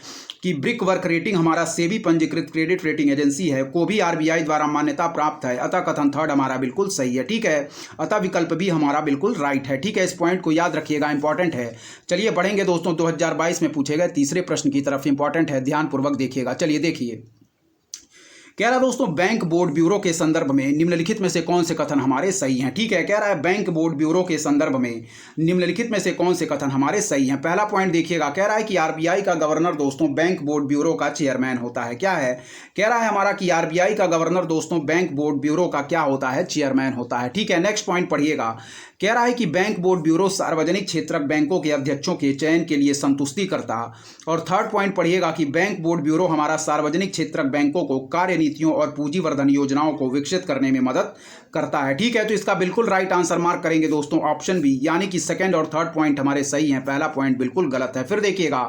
कि ब्रिकवर्क रेटिंग हमारा सेबी पंजीकृत क्रेडिट रेटिंग एजेंसी है को भी आरबीआई द्वारा मान्यता प्राप्त है। अतः कथन थर्ड हमारा बिल्कुल सही है, ठीक है। अतः विकल्प भी हमारा बिल्कुल राइट है, ठीक है। इस पॉइंट को याद रखिएगा, इंपॉर्टेंट है। चलिए बढ़ेंगे दोस्तों 2022 में पूछे गए तीसरे प्रश्न की तरफ, इंपॉर्टेंट है, ध्यानपूर्वक देखिएगा। चलिए देखिए, कह रहा दोस्तों बैंक बोर्ड ब्यूरो के संदर्भ में निम्नलिखित में से कौन से कथन हमारे सही हैं, ठीक है। कह रहा है बैंक बोर्ड ब्यूरो के संदर्भ में निम्नलिखित में से कौन से कथन हमारे सही हैं। पहला पॉइंट देखिएगा, कह रहा है कि आरबीआई का गवर्नर दोस्तों बैंक बोर्ड ब्यूरो का चेयरमैन होता है। क्या है, कह रहा है हमारा कि आरबीआई का गवर्नर दोस्तों बैंक बोर्ड ब्यूरो का क्या होता है, चेयरमैन होता है, ठीक है। नेक्स्ट पॉइंट पढ़िएगा, कह रहा है कि बैंक बोर्ड ब्यूरो सार्वजनिक क्षेत्रक बैंकों के अध्यक्षों के चयन के लिए संतुष्टि करता। और थर्ड पॉइंट पढ़िएगा कि बैंक बोर्ड ब्यूरो हमारा सार्वजनिक क्षेत्रक बैंकों को कार्य नीतियों और पूंजी वर्धन योजनाओं को विकसित करने में मदद करता है, ठीक है। तो इसका बिल्कुल राइट आंसर मार्क करेंगे दोस्तों ऑप्शन बी, यानी कि सेकंड और थर्ड पॉइंट हमारे सही हैं, पहला पॉइंट बिल्कुल गलत है। फिर देखिएगा,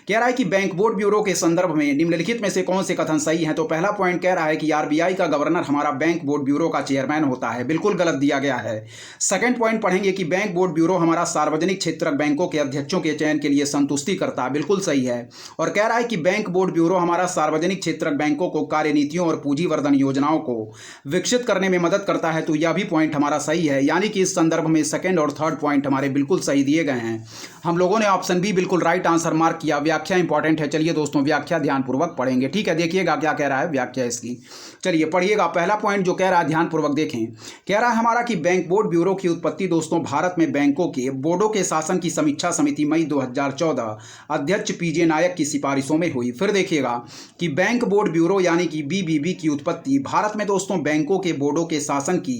कह रहा है कि बैंक बोर्ड ब्यूरो के संदर्भ में निम्नलिखित में से कौन से कथन सही हैं। तो पहला पॉइंट कह रहा है कि आरबीआई का गवर्नर हमारा बैंक बोर्ड ब्यूरो का चेयरमैन होता है, बिल्कुल गलत दिया गया है। सेकंड पॉइंट पढ़ेंगे कि बैंक बोर्ड ब्यूरो हमारा सार्वजनिक क्षेत्रक बैंकों के अध्यक्षों के चयन के लिए संतुष्टि करता है, बिल्कुल सही है। और कह रहा है कि बैंक बोर्ड ब्यूरो हमारा सार्वजनिक क्षेत्रक बैंकों को कार्य नीतियों और पूंजी वर्धन योजनाओं को विकसित करने में मदद करता है, तो यह भी पॉइंट हमारा सही है। यानी कि इस संदर्भ में सेकंड और थर्ड पॉइंट हमारे बिल्कुल सही दिए गए हैं। हम लोगों ने ऑप्शन बी बिल्कुल राइट आंसर मार्क किया। व्याख्या इंपॉर्टेंट है, चलिए दोस्तों व्याख्या ध्यानपूर्वक पढ़ेंगे, ठीक है। देखिएगा क्या कह रहा है व्याख्या इसकी, चलिए पढ़िएगा। पहला पॉइंट जो कह रहा है ध्यानपूर्वक देखें, कह रहा है हमारा कि बैंक बोर्ड ब्यूरो की उत्पत्ति दोस्तों भारत में बैंकों के बोर्डों के शासन की समीक्षा समिति मई 2014 अध्यक्ष पीजे नायक की सिफारिशों में हुई। फिर देखिएगा कि बैंक बोर्ड ब्यूरो यानी कि बीबीबी की उत्पत्ति भारत में दोस्तों बैंकों के बोर्डों के शासन की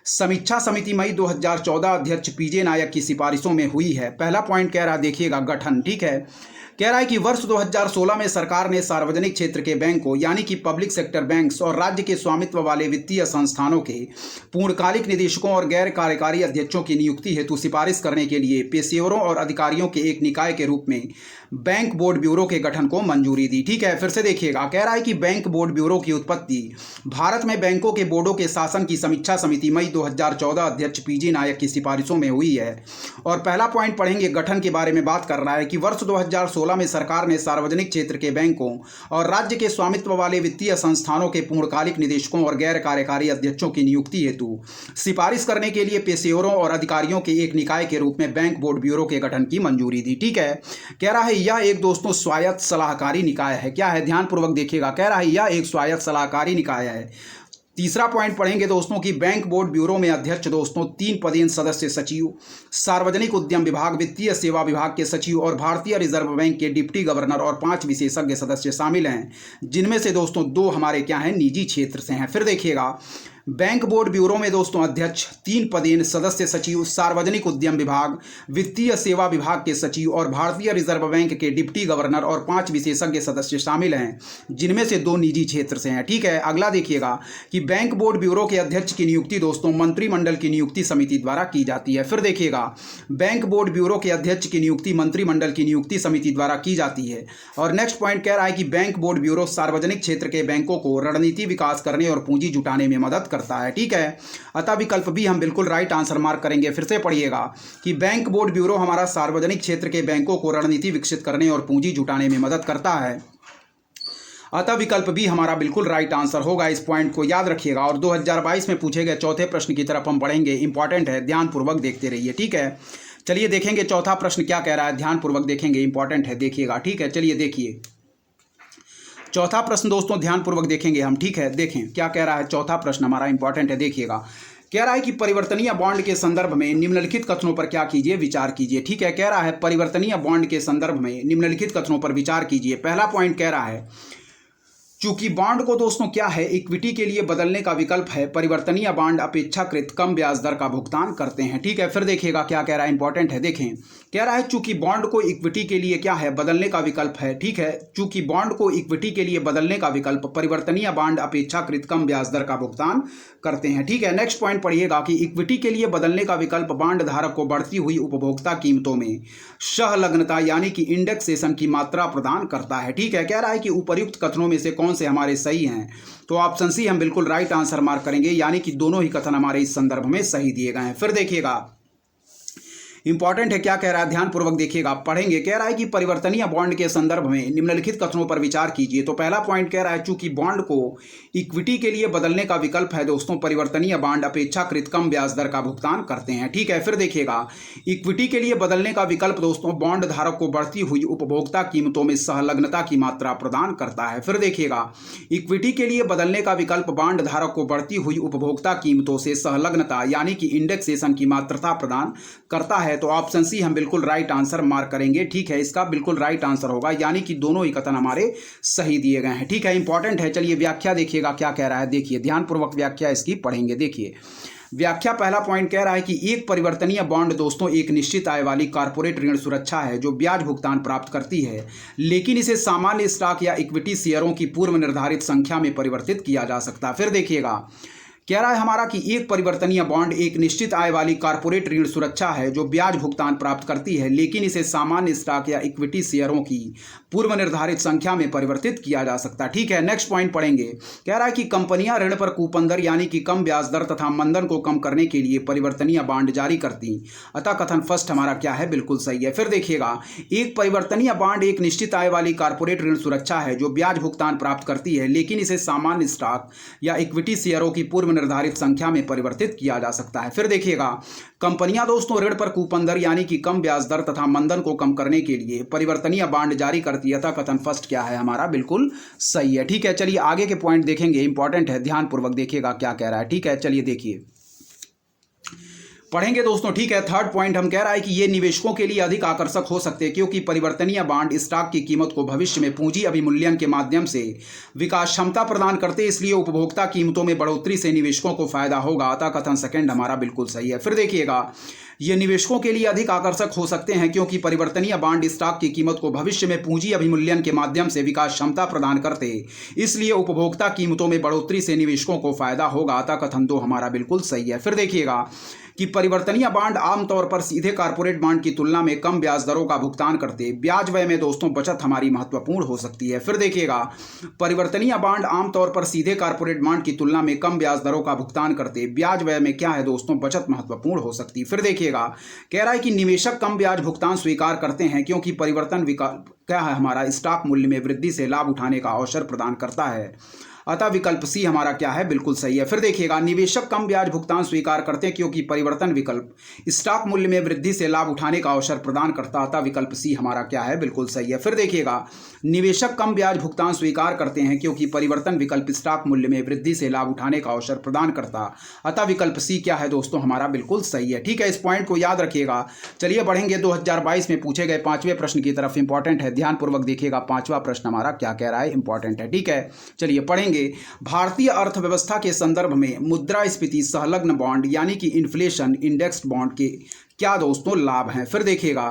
समीक्षा समिति मई 2014 अध्यक्ष पीजे नायक की सिफारिशों में हुई है। पहला पॉइंट कह रहा है देखिएगा गठन, ठीक है। कह रहा है कि वर्ष 2016 में सरकार ने सार्वजनिक क्षेत्र के बैंकों यानी कि पब्लिक सेक्टर बैंक्स और राज्य के स्वामित्व वाले वित्तीय संस्थानों के पूर्णकालिक निदेशकों और गैर कार्यकारी अध्यक्षों की नियुक्ति हेतु सिफारिश करने के लिए पेशेवरों और अधिकारियों के एक निकाय के रूप में बैंक बोर्ड ब्यूरो के गठन को मंजूरी दी, ठीक है। फिर से देखिएगा, कह रहा है कि बैंक बोर्ड ब्यूरो की उत्पत्ति भारत में बैंकों के बोर्डों के शासन की समीक्षा समिति मई 2014 अध्यक्ष पीजे नायक की सिफारिशों में हुई है। और पहला पॉइंट पढ़ेंगे, गठन के बारे में बात कर रहा है कि वर्ष 2016 में सरकार ने सार्वजनिक क्षेत्र के बैंकों और राज्य के स्वामित्व वाले वित्तीय संस्थानों के पूर्णकालिक निदेशकों और गैर कार्यकारी अध्यक्षों की नियुक्ति हेतु सिफारिश करने के लिए पेशेवरों और अधिकारियों के एक निकाय के रूप में बैंक बोर्ड ब्यूरो के गठन की मंजूरी दी, ठीक है। कह रहा है यह एक दोस्तों स्वायत्त सलाहकारी निकाय है। क्या है, ध्यानपूर्वक देखिएगा, कह रहा है यह एक स्वायत्त सलाहकारी निकाय है। तीसरा पॉइंट पढ़ेंगे दोस्तों कि बैंक बोर्ड ब्यूरो में अध्यक्ष दोस्तों 3 पदेन सदस्य सचिव, सार्वजनिक उद्यम विभाग, वित्तीय सेवा विभाग के सचिव और भारतीय रिजर्व बैंक के डिप्टी गवर्नर और 5 विशेषज्ञ सदस्य शामिल हैं, जिनमें से दोस्तों 2 हमारे क्या हैं, निजी क्षेत्र से हैं। फिर देखिएगा, बैंक बोर्ड ब्यूरो में दोस्तों अध्यक्ष 3 पदेन सदस्य सचिव, सार्वजनिक उद्यम विभाग, वित्तीय सेवा विभाग के सचिव और भारतीय रिजर्व बैंक के डिप्टी गवर्नर और 5 विशेषज्ञ सदस्य शामिल हैं, जिनमें से 2 निजी क्षेत्र से हैं, ठीक है। अगला देखिएगा कि बैंक बोर्ड ब्यूरो के अध्यक्ष की नियुक्ति दोस्तों मंत्रिमंडल की नियुक्ति समिति द्वारा की जाती है। फिर देखिएगा, बैंक बोर्ड ब्यूरो के अध्यक्ष की नियुक्ति मंत्रिमंडल की नियुक्ति समिति द्वारा की जाती है। और नेक्स्ट पॉइंट कह रहा है कि बैंक बोर्ड ब्यूरो सार्वजनिक क्षेत्र के बैंकों को रणनीति विकास करने और पूंजी जुटाने में मदद करता है, ठीक है। अतः विकल्प भी हम बिल्कुल राइट आंसर मार्क करेंगे। फिर से पढ़िएगा कि बैंक बोर्ड ब्यूरो हमारा सार्वजनिक क्षेत्र के बैंकों को रणनीति विकसित करने और पूंजी जुटाने में मदद करता है। अतः विकल्प भी हमारा बिल्कुल राइट आंसर होगा, इस पॉइंट को याद रखिएगा। और 2022 में पूछे गए चौथे प्रश्न की तरफ हम पढ़ेंगे, इंपॉर्टेंट है, ध्यानपूर्वक देखते रहिए, ठीक है। चलिए देखेंगे चौथा प्रश्न क्या कह रहा है, ध्यानपूर्वक देखेंगे, इंपॉर्टेंट है, देखिएगा, ठीक है। चलिए देखिए चौथा प्रश्न दोस्तों ध्यानपूर्वक देखेंगे हम, ठीक है। देखें क्या कह रहा है, चौथा प्रश्न हमारा इंपॉर्टेंट है, देखिएगा। कह रहा है कि परिवर्तनीय बॉन्ड के संदर्भ में निम्नलिखित कथनों पर क्या कीजिए, विचार कीजिए, ठीक है। कह रहा है परिवर्तनीय बॉन्ड के संदर्भ में निम्नलिखित कथनों पर विचार कीजिए। पहला पॉइंट कह रहा है चूंकि बॉन्ड को दोस्तों क्या है, इक्विटी के लिए बदलने का विकल्प है, परिवर्तनीय बॉन्ड अपेक्षाकृत कम ब्याज दर का भुगतान करते हैं। ठीक है, फिर देखिएगा क्या कह रहा है, इंपॉर्टेंट है, देखें। कह रहा है चूंकि बॉन्ड को इक्विटी के लिए क्या है, बदलने का विकल्प है। ठीक है, चूंकि बॉन्ड को इक्विटी के लिए बदलने का विकल्प, परिवर्तनीय बॉन्ड अपेक्षाकृत कम ब्याज दर का भुगतान करते हैं। ठीक है, नेक्स्ट पॉइंट पढ़िएगा कि इक्विटी के लिए बदलने का विकल्प बॉन्ड धारक को बढ़ती हुई उपभोक्ता कीमतों में सहलग्नता यानी कि इंडेक्सेशन की मात्रा प्रदान करता है। ठीक है, कह रहा है कि उपर्युक्त कथनों में से कौन से हमारे सही हैं, तो ऑप्शन सी हम बिल्कुल राइट आंसर मार्क करेंगे, यानी कि दोनों ही कथन हमारे इस संदर्भ में सही दिए गए हैं। फिर देखिएगा इंपॉर्टेंट है, क्या कह रहा है, ध्यानपूर्वक देखिएगा, पढ़ेंगे। कह रहा है कि परिवर्तनीय बॉन्ड के संदर्भ में निम्नलिखित कथनों पर विचार कीजिए। तो पहला पॉइंट कह रहा है चूंकि बॉन्ड को इक्विटी के लिए बदलने का विकल्प है दोस्तों, परिवर्तनीय बॉन्ड अपेक्षाकृत कम ब्याज दर का भुगतान करते हैं। ठीक है, फिर देखिएगा इक्विटी के लिए बदलने का विकल्प दोस्तों बॉन्ड धारक को बढ़ती हुई उपभोक्ता कीमतों में सहलग्नता की मात्रा प्रदान करता है। फिर देखिएगा इक्विटी के लिए बदलने का विकल्प बॉन्ड धारक को बढ़ती हुई उपभोक्ता कीमतों से सहलग्नता यानी कि इंडेक्सेशन की मात्रा प्रदान करता है। तो ऑप्शन सी हम बिल्कुल राइट आंसर मार्क करेंगे। ठीक है, इसका बिल्कुल राइट आंसर होगा, यानी कि दोनों ही कथन हमारे सही दिए गए हैं। ठीक है, इंपॉर्टेंट है। चलिए व्याख्या देखिएगा क्या कह रहा है, देखिए ध्यानपूर्वक व्याख्या इसकी पढ़ेंगे। देखिए व्याख्या, पहला पॉइंट कह रहा है कि एक परिवर्तनीय बॉन्ड दोस्तों एक निश्चित आय वाली कॉर्पोरेट ऋण सुरक्षा है जो ब्याज भुगतान प्राप्त करती है, लेकिन इसे सामान्य स्टॉक या इक्विटी शेयरों की पूर्व निर्धारित संख्या में परिवर्तित किया जा सकता है। फिर देखिएगा कह रहा है हमारा कि एक परिवर्तनीय बॉन्ड एक निश्चित आय वाली कॉर्पोरेट ऋण सुरक्षा है जो ब्याज भुगतान प्राप्त करती है, लेकिन इसे सामान्य स्टॉक या इक्विटी शेयरों की पूर्व निर्धारित संख्या में परिवर्तित किया जा सकता है। ठीक है, नेक्स्ट पॉइंट पढ़ेंगे। कह रहा है कि कंपनियां ऋण पर कूपन दर यानी कि कम ब्याज दर तथा मंदन को कम करने के लिए परिवर्तनीय बॉन्ड जारी करती, अतः कथन फर्स्ट हमारा क्या है, बिल्कुल सही है। फिर देखिएगा एक परिवर्तनीय बॉन्ड एक निश्चित आय वाली कॉर्पोरेट ऋण सुरक्षा है जो ब्याज भुगतान प्राप्त करती है, लेकिन इसे सामान्य स्टॉक या इक्विटी शेयरों की पूर्व निर्धारित संख्या में परिवर्तित किया जा सकता है। फिर देखिएगा कंपनियां दोस्तों ऋण पर कूपन दर यानी कि कम ब्याज दर तथा मंदन को कम करने के लिए परिवर्तनीय बॉन्ड जारी करती है, अतः कथन फर्स्ट क्या है हमारा, बिल्कुल सही है। ठीक है, चलिए आगे के पॉइंट देखेंगे, इंपॉर्टेंट है, ध्यानपूर्वक देखिएगा क्या कह रहा है। ठीक है, चलिए देखिए पढ़ेंगे दोस्तों। ठीक है, थर्ड पॉइंट हम कह रहा है कि ये निवेशकों के लिए अधिक आकर्षक हो सकते हैं क्योंकि परिवर्तनीय बॉन्ड स्टॉक की कीमत को भविष्य में पूंजी अभिमूल्यन के माध्यम से विकास क्षमता प्रदान करते हैं, इसलिए उपभोक्ता कीमतों में बढ़ोतरी से निवेशकों को फायदा होगा, अतः कथन सेकंड हमारा बिल्कुल सही है। फिर देखिएगा ये निवेशकों के लिए अधिक आकर्षक हो सकते हैं क्योंकि परिवर्तनीय बॉन्ड स्टॉक की कीमत को भविष्य में पूंजी अभिमूल्यन के माध्यम से विकास क्षमता प्रदान करते, इसलिए उपभोक्ता कीमतों में बढ़ोतरी से निवेशकों को फायदा होगा, अतः कथन दो हमारा बिल्कुल सही है। फिर देखिएगा कि परिवर्तनीय बॉन्ड आमतौर पर सीधे कॉर्पोरेट बॉन्ड की तुलना में कम ब्याज दरों का भुगतान करते, ब्याज व्यय में दोस्तों बचत हमारी महत्वपूर्ण हो सकती है। फिर देखिएगा परिवर्तनीय बॉन्ड आमतौर पर सीधे कॉर्पोरेट बॉन्ड की तुलना में कम ब्याज दरों का भुगतान करते, ब्याज व्यय में क्या है दोस्तों, बचत महत्वपूर्ण हो सकती है। फिर देखिएगा कह रहा है कि निवेशक कम ब्याज भुगतान स्वीकार करते हैं क्योंकि परिवर्तन विकल्प क्या है हमारा, स्टॉक मूल्य में वृद्धि से लाभ उठाने का अवसर प्रदान करता है, अतः विकल्प सी हमारा क्या है, बिल्कुल सही है। फिर देखिएगा निवेशक कम ब्याज भुगतान स्वीकार करते हैं क्योंकि परिवर्तन विकल्प स्टॉक मूल्य में वृद्धि से लाभ उठाने का अवसर प्रदान करता, अतः विकल्प सी हमारा क्या है, बिल्कुल सही है। फिर देखिएगा निवेशक कम ब्याज भुगतान स्वीकार करते हैं क्योंकि परिवर्तन विकल्प स्टॉक मूल्य में वृद्धि से लाभ उठाने का अवसर प्रदान करता, अतः विकल्प सी क्या है दोस्तों हमारा, बिल्कुल सही है। ठीक है, इस पॉइंट को याद रखिएगा। चलिए बढ़ेंगे 2022 में पूछे गए पांचवें प्रश्न की तरफ, इंपॉर्टेंट है, ध्यानपूर्वक देखिएगा पांचवा प्रश्न हमारा क्या कह रहा है, इंपॉर्टेंट है। ठीक है, चलिए पढ़ेंगे। भारतीय अर्थव्यवस्था के संदर्भ में मुद्रास्फीति सहलग्न बॉन्ड यानी कि इन्फ्लेशन इंडेक्स्ड बॉन्ड के क्या दोस्तों लाभ हैं। फिर देखिएगा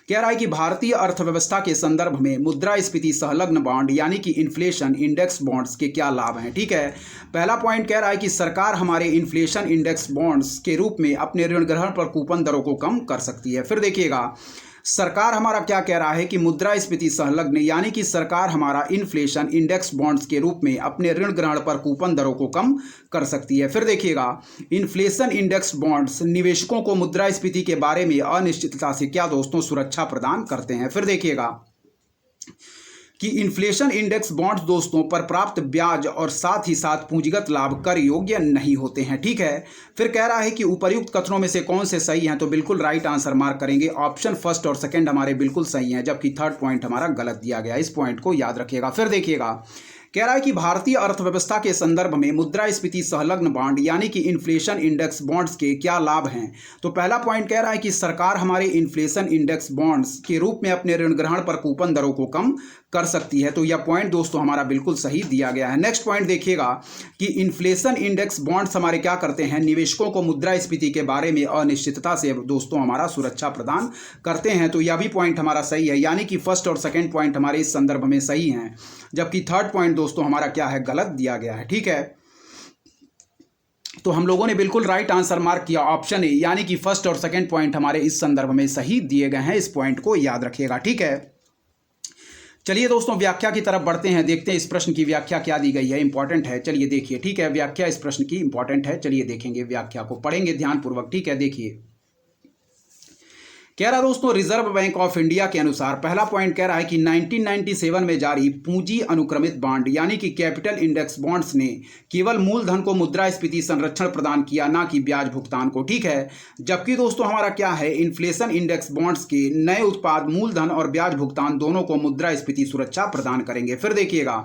कह रहा है कि भारतीय अर्थव्यवस्था के संदर्भ में मुद्रास्फीति सहलग्न बॉन्ड यानी कि इन्फ्लेशन इंडेक्स बॉन्ड्स के क्या लाभ हैं। ठीक है, पहला पॉइंट कह रहा है कि सरकार हमारे इन्फ्लेशन इंडेक्स बॉन्ड्स के रूप में अपने ऋण ग्रहण पर कूपन दरों को कम कर सकती है। फिर देखिएगा सरकार हमारा क्या कह रहा है कि मुद्रास्फीति सहलग्न यानी कि सरकार हमारा इन्फ्लेशन इंडेक्स बॉन्ड्स के रूप में अपने ऋण ग्रहण पर कूपन दरों को कम कर सकती है। फिर देखिएगा इन्फ्लेशन इंडेक्स बॉन्ड्स निवेशकों को मुद्रास्फीति के बारे में अनिश्चितता से क्या दोस्तों सुरक्षा प्रदान करते हैं। फिर देखिएगा कि इन्फ्लेशन इंडेक्स बॉन्ड्स दोस्तों पर प्राप्त ब्याज और साथ ही साथ पूंजीगत लाभ कर योग्य नहीं होते हैं। ठीक है, फिर कह रहा है कि उपर्युक्त कथनों में से कौन से सही हैं, तो बिल्कुल राइट आंसर मार्क करेंगे, ऑप्शन फर्स्ट और सेकंड हमारे बिल्कुल सही हैं, जबकि थर्ड पॉइंट हमारा गलत दिया गया, इस पॉइंट को याद रखिएगा। फिर देखिएगा कह रहा है कि भारतीय अर्थव्यवस्था के संदर्भ में मुद्रास्फीति सहलग्न बॉन्ड यानी कि इन्फ्लेशन इंडेक्स बॉन्ड्स के क्या लाभ हैं। तो पहला पॉइंट कह रहा है कि सरकार हमारे इन्फ्लेशन इंडेक्स बॉन्ड्स के रूप में अपने ऋण ग्रहण पर कूपन दरों को कम कर सकती है। तो यह पॉइंट दोस्तों हमारा बिल्कुल सही दिया गया है। नेक्स्ट पॉइंट देखिएगा कि इन्फ्लेशन इंडेक्स बॉन्ड्स हमारे क्या करते हैं, निवेशकों को मुद्रास्फीति के बारे में अनिश्चितता से दोस्तों हमारा सुरक्षा प्रदान करते हैं। तो यह भी पॉइंट हमारा सही है, यानी कि फर्स्ट और सेकंड पॉइंट हमारे इस संदर्भ में सही हैं, जबकि थर्ड पॉइंट दोस्तों हमारा क्या है, गलत दिया गया है। ठीक है, तो हम लोगों ने बिल्कुल राइट आंसर मार्क किया ऑप्शन ए, यानी कि फर्स्ट और सेकंड पॉइंट हमारे इस संदर्भ में सही दिए गए हैं। इस पॉइंट को याद रखिएगा। ठीक है, चलिए दोस्तों व्याख्या की तरफ बढ़ते हैं, देखते हैं इस प्रश्न की व्याख्या क्या दी गई है, इंपॉर्टेंट है। चलिए देखिए, ठीक है, व्याख्या इस प्रश्न की इंपॉर्टेंट है। चलिए देखेंगे व्याख्या को, पढ़ेंगे ध्यानपूर्वक। ठीक है, देखिए कह रहा दोस्तों रिजर्व बैंक ऑफ इंडिया के अनुसार, पहला पॉइंट कह रहा है कि 1997 में जारी पूंजी अनुक्रमित बॉन्ड यानी कि कैपिटल इंडेक्स बॉन्ड्स ने केवल मूलधन को मुद्रास्फीति संरक्षण प्रदान किया, ना कि ब्याज भुगतान को। ठीक है, जबकि दोस्तों हमारा क्या है, इन्फ्लेशन इंडेक्स बॉन्ड्स के नए उत्पाद मूलधन और ब्याज भुगतान दोनों को मुद्रास्फीति सुरक्षा प्रदान करेंगे। फिर देखिएगा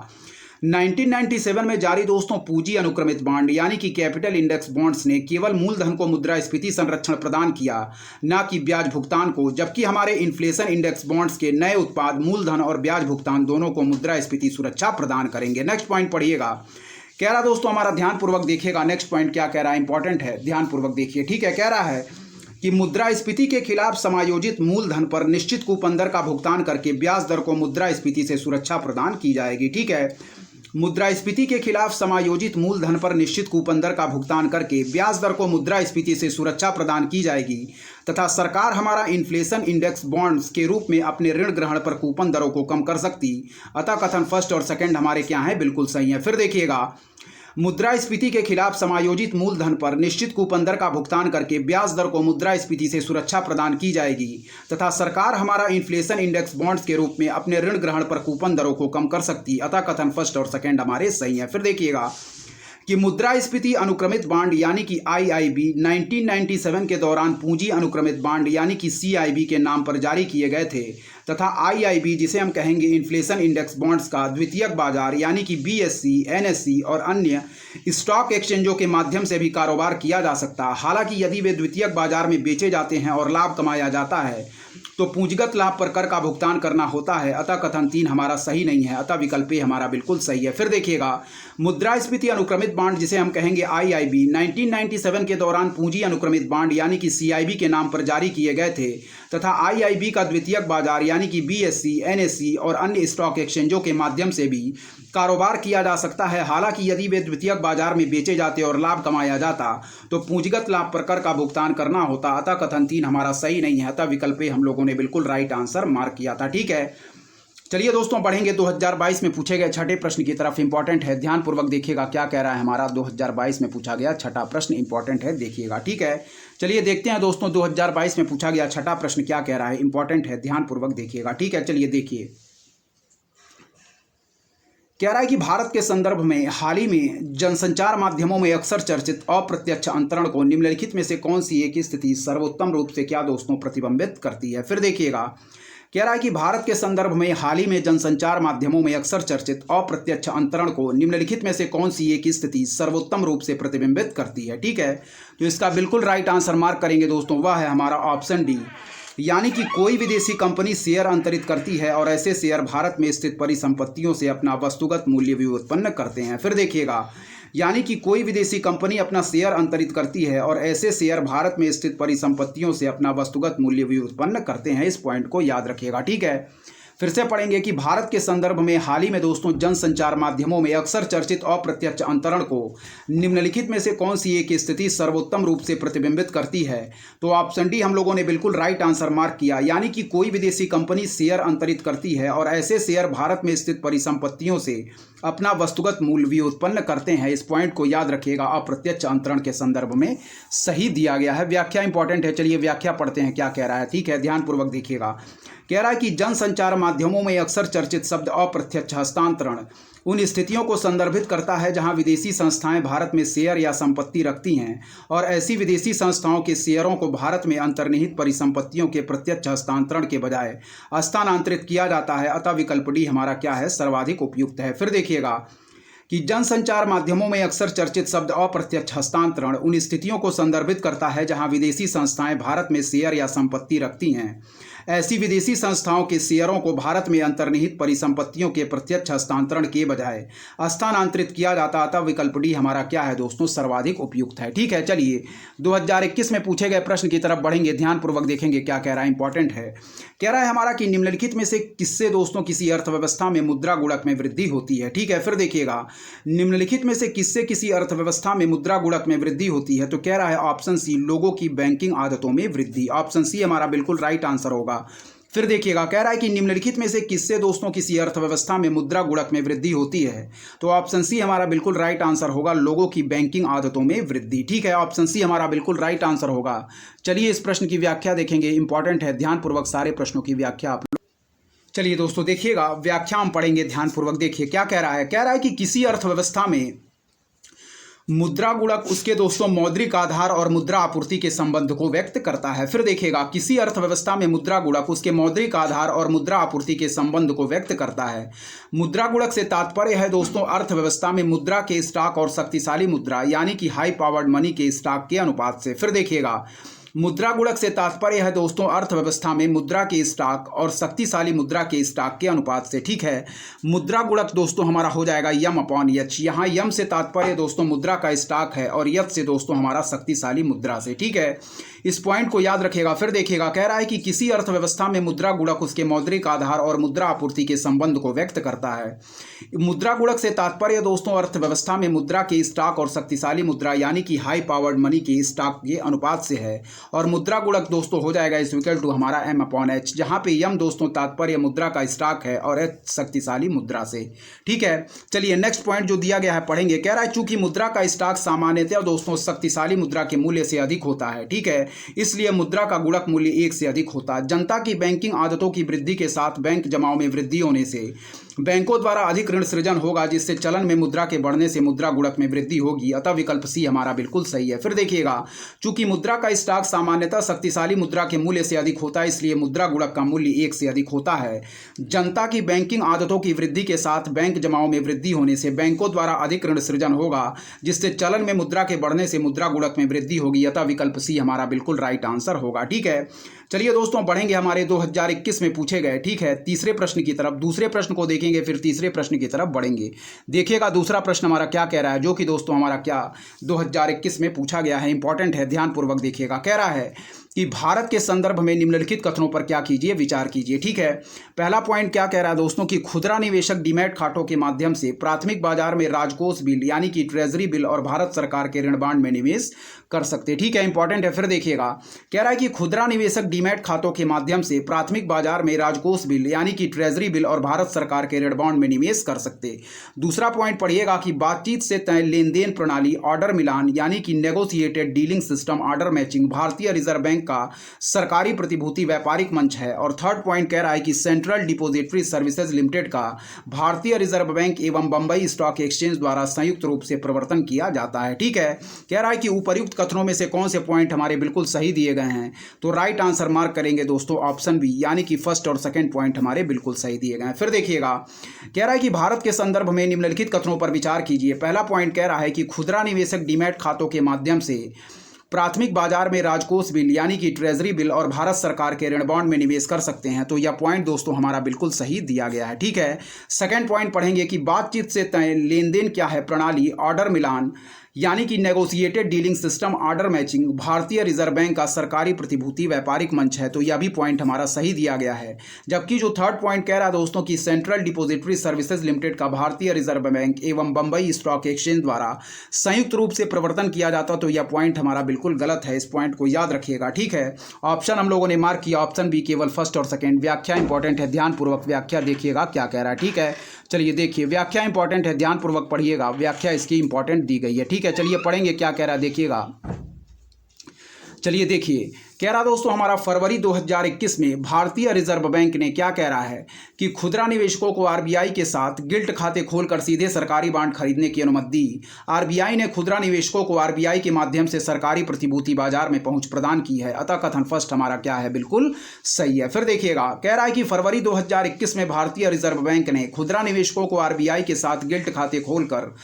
1997 में जारी दोस्तों पूंजी अनुक्रमित बॉन्ड यानी कि कैपिटल इंडेक्स बॉन्ड्स ने केवल मूलधन को मुद्रास्फीति संरक्षण प्रदान किया, ना कि ब्याज भुगतान को, जबकि हमारे इन्फ्लेशन इंडेक्स बॉन्ड्स के नए उत्पाद मूलधन और ब्याज भुगतान दोनों को मुद्रास्फीति सुरक्षा प्रदान करेंगे। नेक्स्ट पॉइंट पढ़िएगा, कह रहा दोस्तों हमारा ध्यानपूर्वक देखिएगा, नेक्स्ट पॉइंट क्या कह रहा है, इंपॉर्टेंट है, ध्यानपूर्वक देखिए। ठीक है, कह रहा है कि मुद्रास्फीति के खिलाफ समायोजित मूलधन पर निश्चित कूपन दर का भुगतान करके ब्याज दर को मुद्रास्फीति से सुरक्षा प्रदान की जाएगी। ठीक है, मुद्रास्फीति के खिलाफ समायोजित मूलधन पर निश्चित कूपन दर का भुगतान करके ब्याज दर को मुद्रास्फीति से सुरक्षा प्रदान की जाएगी तथा सरकार हमारा इन्फ्लेशन इंडेक्स बॉन्ड्स के रूप में अपने ऋण ग्रहण पर कूपन दरों को कम कर सकती। अतः कथन फर्स्ट और सेकंड हमारे क्या है, बिल्कुल सही है। फिर देखिएगा मुद्रास्फीति के खिलाफ समायोजित मूलधन पर निश्चित कूपन दर का भुगतान करके ब्याज दर को मुद्रास्फीति से सुरक्षा प्रदान की जाएगी तथा सरकार हमारा इन्फ्लेशन इंडेक्स बॉन्ड्स के रूप में अपने ऋण ग्रहण पर कूपन दरों को कम कर सकती। अतः कथन फर्स्ट और सेकंड हमारे सही है। फिर देखिएगा कि मुद्रास्फीति अनुक्रमित बॉन्ड यानी कि आईआईबी 1997 के दौरान पूंजी अनुक्रमित बॉन्ड यानी कि सीआईबी के नाम पर जारी किए गए थे तथा आईआईबी जिसे हम कहेंगे इन्फ्लेशन इंडेक्स बॉन्ड्स का द्वितीयक बाजार यानी कि बीएससी, एनएससी और अन्य स्टॉक एक्सचेंजों के माध्यम से भी कारोबार किया जा सकता है। हालांकि यदि वे द्वितीयक बाजार में बेचे जाते हैं और लाभ कमाया जाता है तो पूंजीगत लाभ पर कर का भुगतान करना होता है। अतः कथन 3 हमारा सही नहीं है, अतः विकल्प ए हमारा बिल्कुल सही है। फिर देखिएगा मुद्रास्फीति अनुक्रमित बॉन्ड जिसे हम कहेंगे आईआईबी 1997 के दौरान पूंजी अनुक्रमित बॉन्ड यानी कि सीआईबी के नाम पर जारी किए गए थे तथा आईआईबी का द्वितीयक बाजार यानी कि बीएससी, एनएससी और अन्य स्टॉक एक्सचेंजों के माध्यम से भी कारोबार किया जा सकता है। हालांकि यदि वे द्वितीयक बाजार में बेचे जाते और लाभ कमाया जाता तो पूंजीगत लाभ पर कर का भुगतान करना होता। अतः कथन 3 हमारा सही नहीं है, अतः विकल्प ए हम लोगों ने बिल्कुल राइट आंसर मार्क किया था। ठीक है, चलिए दोस्तों बढ़ेंगे 2022 में पूछे गए छठे प्रश्न की तरफ, इंपॉर्टेंट है, ध्यानपूर्वक देखिएगा क्या कह रहा है हमारा 2022 में पूछा गया छठा प्रश्न, इंपॉर्टेंट है, देखिएगा। ठीक है, चलिए देखते हैं दोस्तों 2022 में पूछा गया छठा प्रश्न क्या कह रहा है, इंपॉर्टेंट है, ध्यानपूर्वक देखिएगा। ठीक है, चलिए देखिए, कह रहा है कि भारत के संदर्भ में हाल ही में जनसंचार माध्यमों में अक्सर चर्चित अप्रत्यक्ष अंतरण को निम्नलिखित में से कौन सी एक स्थिति सर्वोत्तम रूप से क्या दोस्तों प्रतिबिंबित करती है। फिर देखिएगा, कह रहा है कि भारत के संदर्भ में हाल ही में जनसंचार माध्यमों में अक्सर चर्चित अप्रत्यक्ष अंतरण को निम्नलिखित में से कौन सी एक स्थिति सर्वोत्तम रूप से प्रतिबिंबित करती है। ठीक है, तो इसका बिल्कुल राइट आंसर मार्क करेंगे दोस्तों, वह है हमारा ऑप्शन डी, यानी कि कोई विदेशी कंपनी शेयर अंतरित करती है और ऐसे शेयर भारत में स्थित परिसंपत्तियों से अपना वस्तुगत मूल्य भी उत्पन्न करते हैं। फिर देखिएगा, यानी कि कोई विदेशी कंपनी अपना शेयर अंतरित करती है और ऐसे शेयर भारत में स्थित परिसंपत्तियों से अपना वस्तुगत मूल्य भी उत्पन्न करते हैं। इस पॉइंट को याद रखिएगा। ठीक है, फिर से पढ़ेंगे कि भारत के संदर्भ में हाल ही में दोस्तों जनसंचार माध्यमों में अक्सर चर्चित अप्रत्यक्ष अंतरण को निम्नलिखित में से कौन सी एक स्थिति सर्वोत्तम रूप से प्रतिबिंबित करती है। तो ऑप्शन डी हम लोगों ने बिल्कुल राइट आंसर मार्क किया, यानी कि कोई विदेशी कंपनी शेयर अंतरित करती है और ऐसे शेयर भारत में स्थित परिसंपत्तियों से अपना वस्तुगत मूल्य भी उत्पन्न करते हैं। इस पॉइंट को याद रखिएगा, अप्रत्यक्ष अंतरण के संदर्भ में सही दिया गया है। व्याख्या इंपॉर्टेंट है, चलिए व्याख्या पढ़ते हैं क्या कह रहा है। ठीक है, ध्यानपूर्वक देखिएगा, कह रहा है कि जनसंचार माध्यमों में अक्सर चर्चित शब्द अप्रत्यक्ष हस्तांतरण उन स्थितियों को संदर्भित करता है जहां विदेशी संस्थाएं भारत में शेयर या संपत्ति रखती हैं और ऐसी विदेशी संस्थाओं के शेयरों को भारत में अंतर्निहित परिसंपत्तियों के प्रत्यक्ष हस्तांतरण के बजाय हस्तांतरित किया जाता है। अतः विकल्प डी हमारा क्या है, सर्वाधिक उपयुक्त है। फिर देखिएगा कि जनसंचार माध्यमों में अक्सर चर्चित शब्द अप्रत्यक्ष हस्तांतरण उन स्थितियों को संदर्भित करता है जहां विदेशी संस्थाएं भारत में शेयर या संपत्ति रखती हैं। ऐसी विदेशी संस्थाओं के शेयरों को भारत में अंतर्निहित परिसंपत्तियों के प्रत्यक्ष हस्तांतरण के बजाय हस्तांतरित किया जाता। अतः विकल्प डी हमारा क्या है दोस्तों, सर्वाधिक उपयुक्त है। ठीक है, चलिए 2021 में पूछे गए प्रश्न की तरफ बढ़ेंगे, ध्यानपूर्वक देखेंगे क्या कह रहा है, इंपॉर्टेंट है। कह रहा है हमारा कि निम्नलिखित में से किससे दोस्तों किसी अर्थव्यवस्था में मुद्रा गुणक में वृद्धि होती है। ठीक है, फिर देखिएगा निम्नलिखित में से किससे किसी अर्थव्यवस्था में मुद्रा गुणक में वृद्धि होती है। तो कह रहा है ऑप्शन सी, लोगों की बैंकिंग आदतों में वृद्धि। ऑप्शन सी हमारा बिल्कुल राइट आंसर होगा। फिर देखिएगा कह रहा है कि निम्नलिखित में से किससे दोस्तों किसी अर्थव्यवस्था में मुद्रा गुणक में वृद्धि होती है। तो ऑप्शन सी हमारा बिल्कुल राइट आंसर होगा, लोगों की बैंकिंग आदतों में वृद्धि। ठीक है, ऑप्शन सी हमारा बिल्कुल राइट आंसर होगा। चलिए इस प्रश्न की व्याख्या देखेंगे, इंपॉर्टेंट है, ध्यानपूर्वक सारे प्रश्नों की व्याख्या आप। चलिए दोस्तों देखिएगा, व्याख्या हम पढ़ेंगे, ध्यानपूर्वक देखिए क्या कह रहा है। कह रहा है कि किसी अर्थव्यवस्था में मुद्रा गुणक उसके दोस्तों मौद्रिक आधार और मुद्रा आपूर्ति के संबंध को व्यक्त करता है। फिर देखिएगा किसी अर्थव्यवस्था में मुद्रा गुणक उसके मौद्रिक आधार और मुद्रा आपूर्ति के संबंध को व्यक्त करता है। मुद्रा गुणक से तात्पर्य है दोस्तों अर्थव्यवस्था में मुद्रा के स्टॉक और शक्तिशाली मुद्रा यानी कि हाई पावर्ड मनी के स्टॉक के अनुपात से। फिर देखिएगा मुद्रा गुणक से तात्पर्य है दोस्तों अर्थव्यवस्था में मुद्रा के स्टॉक और शक्तिशाली मुद्रा के स्टॉक के अनुपात से। ठीक है, मुद्रा गुणक दोस्तों हमारा हो जाएगा यम अपॉन एच। यहाँ यम से तात्पर्य दोस्तों मुद्रा का स्टॉक है और एच से दोस्तों हमारा शक्तिशाली मुद्रा से। ठीक है, इस पॉइंट को याद रखिएगा। फिर देखिएगा कह रहा है कि किसी अर्थव्यवस्था में मुद्रा गुणक उसके मौद्रिक आधार और मुद्रा आपूर्ति के संबंध को व्यक्त करता है। मुद्रा गुणक से तात्पर्य दोस्तों अर्थव्यवस्था में मुद्रा के स्टॉक और शक्तिशाली मुद्रा यानी कि हाई पावर्ड मनी के स्टॉक के अनुपात से है और मुद्रा गुणक दोस्तों हो जाएगा इस इक्वल टू हमारा एम अपॉन एच, जहां पे यम दोस्तों तात्पर्य मुद्रा का स्टॉक है और एच शक्तिशाली मुद्रा से। ठीक है, चलिए नेक्स्ट पॉइंट जो दिया गया है पढ़ेंगे। कह रहा है चूंकि मुद्रा का स्टॉक सामान्यतः दोस्तों शक्तिशाली मुद्रा के मूल्य से अधिक होता है। ठीक है, इसलिए मुद्रा का गुणक मूल्य 1 से अधिक होता है। जनता की बैंकिंग आदतों की वृद्धि के साथ बैंक जमाओं में वृद्धि होने से बैंकों द्वारा अधिक ऋण सृजन होगा, जिससे चलन में मुद्रा के बढ़ने से मुद्रा गुणक में वृद्धि होगी। अतः विकल्प सी हमारा बिल्कुल सही है। फिर देखिएगा चूंकि मुद्रा का स्टॉक सामान्यतः शक्तिशाली मुद्रा के मूल्य से अधिक होता है, इसलिए मुद्रा गुणक का मूल्य 1 से अधिक होता है। जनता की बैंकिंग आदतों की वृद्धि के साथ बैंक जमाओं में वृद्धि होने से बैंकों द्वारा अधिक ऋण सृजन होगा, जिससे चलन में मुद्रा के बढ़ने से मुद्रा गुणक में वृद्धि होगी। अतः विकल्प सी हमारा बिल्कुल राइट आंसर होगा। ठीक है, चलिए दोस्तों बढ़ेंगे हमारे 2021 में पूछे गए। ठीक है, तीसरे प्रश्न की तरफ, दूसरे प्रश्न को देखेंगे फिर तीसरे प्रश्न की तरफ बढ़ेंगे। देखिएगा दूसरा प्रश्न हमारा क्या कह रहा है, जो कि दोस्तों हमारा क्या 2021 में पूछा गया है, इंपॉर्टेंट है, ध्यानपूर्वक देखिएगा। कह रहा है कि भारत के संदर्भ में निम्नलिखित कथनों पर क्या कीजिए, विचार कीजिए। ठीक है, पहला पॉइंट क्या कह रहा है दोस्तों कि खुदरा निवेशक डीमैट खातों के माध्यम से प्राथमिक बाजार में राजकोष बिल यानी कि ट्रेजरी बिल और भारत सरकार के ऋण बांड में निवेश कर सकते। ठीक है, इंपॉर्टेंट है। फिर देखिएगा कह रहा है कि खुदरा निवेशक डीमैट खातों के माध्यम से प्राथमिक बाजार में राजकोष बिल यानी कि ट्रेजरी बिल और भारत सरकार के ऋण बांड में निवेश कर सकते। दूसरा पॉइंट पढ़िएगा कि बातचीत से तय लेन देन प्रणाली ऑर्डर मिलान यानी कि negotiated dealing system order matching भारतीय रिजर्व बैंक का सरकारी प्रतिभूति व्यापारिक मंच है। और थर्ड पॉइंट कह रहा है कि सेंट्रल डिपॉजिटरी सर्विसेज लिमिटेड का भारतीय रिजर्व बैंक एवं बंबई स्टॉक एक्सचेंज द्वारा संयुक्त रूप से प्रवर्तन किया जाता है। ठीक है, कह रहा है कि उपर्युक्त कथनों में से कौन से पॉइंट हमारे बिल्कुल सही दिए गए हैं। तो राइट आंसर मार्क करेंगे दोस्तों ऑप्शन बी, यानी कि फर्स्ट और सेकंड पॉइंट हमारे बिल्कुल सही दिए गए हैं। फिर देखिएगा कह रहा है कि भारत के संदर्भ में निम्नलिखित कथनों पर विचार कीजिए। पहला पॉइंट कह रहा है कि खुदरा निवेशक डीमैट खातों के माध्यम से प्राथमिक बाजार में राजकोष बिल यानी कि ट्रेजरी बिल और भारत सरकार के ऋण बॉन्ड में निवेश कर सकते हैं। तो यह पॉइंट दोस्तों हमारा बिल्कुल सही दिया गया है। ठीक है, सेकंड पॉइंट पढ़ेंगे कि बातचीत से तय लेन देन क्या है प्रणाली ऑर्डर मिलान यानी कि negotiated dealing system order matching भारतीय रिजर्व बैंक का सरकारी प्रतिभूति व्यापारिक मंच है। तो यह भी पॉइंट हमारा सही दिया गया है। जबकि जो थर्ड पॉइंट कह रहा है दोस्तों कि सेंट्रल डिपॉजिटरी सर्विसेज लिमिटेड का भारतीय रिजर्व बैंक एवं बंबई स्टॉक एक्सचेंज द्वारा संयुक्त रूप से प्रवर्तन किया जाता, तो यह पॉइंट हमारा बिल्कुल गलत है। इस पॉइंट को याद रखिएगा। ठीक है, ऑप्शन हम लोगों ने मार्क किया ऑप्शन बी केवल फर्स्ट और सेकेंड। व्याख्या इंपॉर्टेंट है, ध्यानपूर्वक व्याख्या देखिएगा क्या कह रहा है। ठीक है, चलिए देखिए व्याख्या इंपॉर्टेंट है, ध्यानपूर्वक पढ़िएगा, व्याख्या इसकी इंपॉर्टेंट दी गई है। ठीक है, चलिए पढ़ेंगे क्या कह रहा है देखिएगा। चलिए देखिए, कह रहा दोस्तों हमारा फरवरी 2021 में भारतीय रिजर्व बैंक ने क्या कह रहा है कि खुदरा निवेशकों को आरबीआई के साथ गिल्ट खाते खोलकर सीधे सरकारी बांड खरीदने की अनुमति दी। आरबीआई ने खुदरा निवेशकों को आरबीआई के माध्यम से सरकारी प्रतिभूति बाजार में पहुंच प्रदान की है। अतः कथन फर्स्ट हमारा क्या है, बिल्कुल सही है। फिर देखिएगा, कह रहा है कि फरवरी 2021 में भारतीय रिजर्व बैंक ने खुदरा निवेशकों को आरबीआई के साथ गिल्ट खाते खोलकर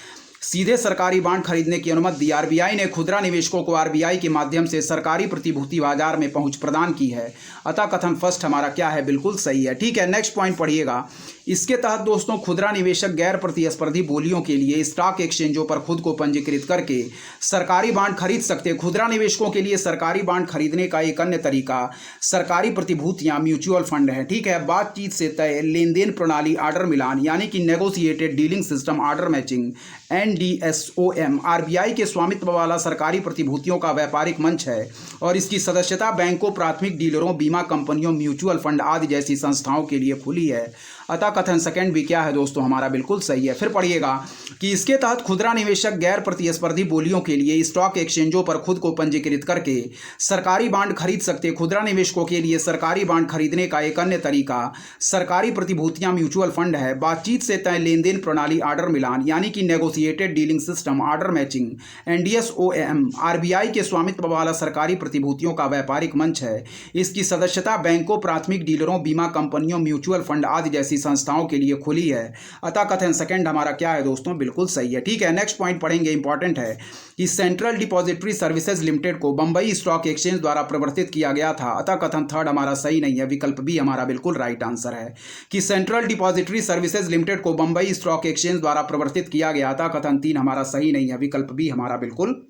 सीधे सरकारी बांड खरीदने की अनुमति दी। आरबीआई ने खुदरा निवेशकों को आरबीआई के माध्यम से सरकारी प्रतिभूति बाजार में पहुंच प्रदान की है। अतः कथन फर्स्ट हमारा क्या है, बिल्कुल सही है। ठीक है, नेक्स्ट पॉइंट पढ़िएगा। इसके तहत दोस्तों खुदरा निवेशक गैर प्रतिस्पर्धी बोलियों के लिए स्टॉक एक्सचेंजों पर खुद को पंजीकृत करके सरकारी बांड खरीद सकते हैं। खुदरा निवेशकों के लिए सरकारी बांड खरीदने का एक अन्य तरीका सरकारी प्रतिभूतियां म्यूचुअल फंड है। ठीक है, बातचीत से तय लेन देन प्रणाली ऑर्डर मिलान यानी कि negotiated dealing system order matching NDSOM RBI के स्वामित्व वाला सरकारी प्रतिभूतियों का व्यापारिक मंच है और इसकी सदस्यता बैंकों, प्राथमिक डीलरों, बीमा कंपनियों, म्यूचुअल फंड आदि जैसी संस्थाओं के लिए खुली है। अतः कथन सेकंड भी क्या है दोस्तों, हमारा बिल्कुल सही है। फिर पढ़िएगा कि इसके तहत खुदरा निवेशक गैर प्रतिस्पर्धी बोलियों के लिए स्टॉक एक्सचेंजों पर खुद को पंजीकृत करके सरकारी बांड खरीद सकते। खुदरा निवेशकों के लिए सरकारी बांड खरीदने का एक अन्य तरीका सरकारी प्रतिभूतियां म्यूचुअल फंड है। बातचीत से तय लेन देन प्रणाली ऑर्डर मिलान यानी कि negotiated dealing system order matching NDSOM RBI के स्वामित्व वाला सरकारी प्रतिभूतियों का व्यापारिक मंच है। इसकी सदस्यता बैंकों, प्राथमिक डीलरों, बीमा कंपनियों, म्यूचुअल फंड आदि जैसी संस्थाओं के लिए खुली है। अतः कथन सेकंड हमारा क्या है दोस्तों, बिल्कुल सही है। ठीक है, नेक्स्ट पॉइंट पढ़ेंगे, इंपॉर्टेंट है कि सेंट्रल डिपॉजिटरी सर्विसेज लिमिटेड को बंबई स्टॉक एक्सचेंज द्वारा प्रवर्तित किया गया था। अतः कथन थर्ड हमारा सही नहीं है, विकल्प बी हमारा बिल्कुल राइट आंसर है कि सेंट्रल डिपॉजिटरी सर्विसेज लिमिटेड को बंबई स्टॉक एक्सचेंज द्वारा प्रवर्तित किया गया था। कथन तीन हमारा सही नहीं है, विकल्प बी हमारा बिल्कुल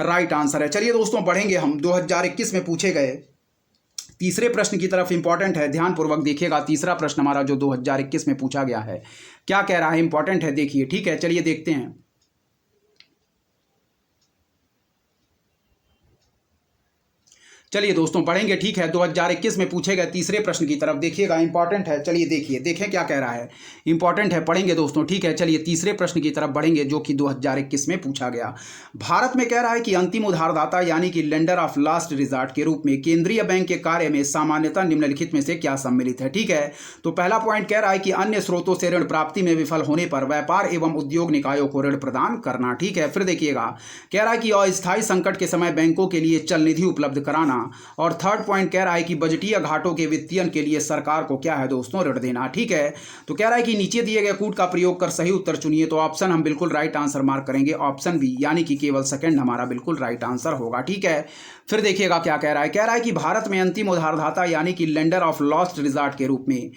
राइट आंसर है। चलिए दोस्तों बढ़ेंगे हम 2021 में पूछे गए तीसरे प्रश्न की तरफ। इंपॉर्टेंट है, ध्यानपूर्वक देखिएगा। तीसरा प्रश्न हमारा जो 2021 में पूछा गया है क्या कह रहा है, इंपॉर्टेंट है, देखिए। ठीक है, चलिए देखते हैं। चलिए दोस्तों पढ़ेंगे। ठीक है, 2021 में पूछे गए तीसरे प्रश्न की तरफ देखिएगा, इंपॉर्टेंट है। चलिए देखिए, देखें क्या कह रहा है, इंपॉर्टेंट है, पढ़ेंगे दोस्तों। ठीक है, चलिए तीसरे प्रश्न की तरफ बढ़ेंगे जो कि 2021 में पूछा गया। भारत में कह रहा है कि अंतिम उधारदाता यानी कि लेंडर ऑफ लास्ट रिजॉर्ट के रूप में केंद्रीय बैंक के कार्य में सामान्यतः निम्नलिखित में से क्या सम्मिलित है। ठीक है, तो पहला पॉइंट कह रहा है कि अन्य स्रोतों से ऋण प्राप्ति में विफल होने पर व्यापार एवं उद्योग निकायों को ऋण प्रदान करना। ठीक है, फिर देखिएगा, कह रहा है कि अस्थायी संकट के समय बैंकों के लिए चल निधि उपलब्ध कराना। और थर्ड पॉइंट कह रहा है कि बजटीय घाटों के वित्तीयन के लिए सरकार को क्या है दोस्तों, ऋण देना। ठीक है, तो कह रहा है कि नीचे दिए गए कूट का प्रयोग कर सही उत्तर चुनिए। तो ऑप्शन हम बिल्कुल राइट आंसर मार्क करेंगे, ऑप्शन बी यानी कि केवल सेकंड हमारा बिल्कुल राइट आंसर होगा। ठीक है, फिर देखिएगा क्या कह रहा है कि भारत में अंतिम उधारदाता यानी कि लेंडर ऑफ लास्ट रिजॉर्ट के रूप में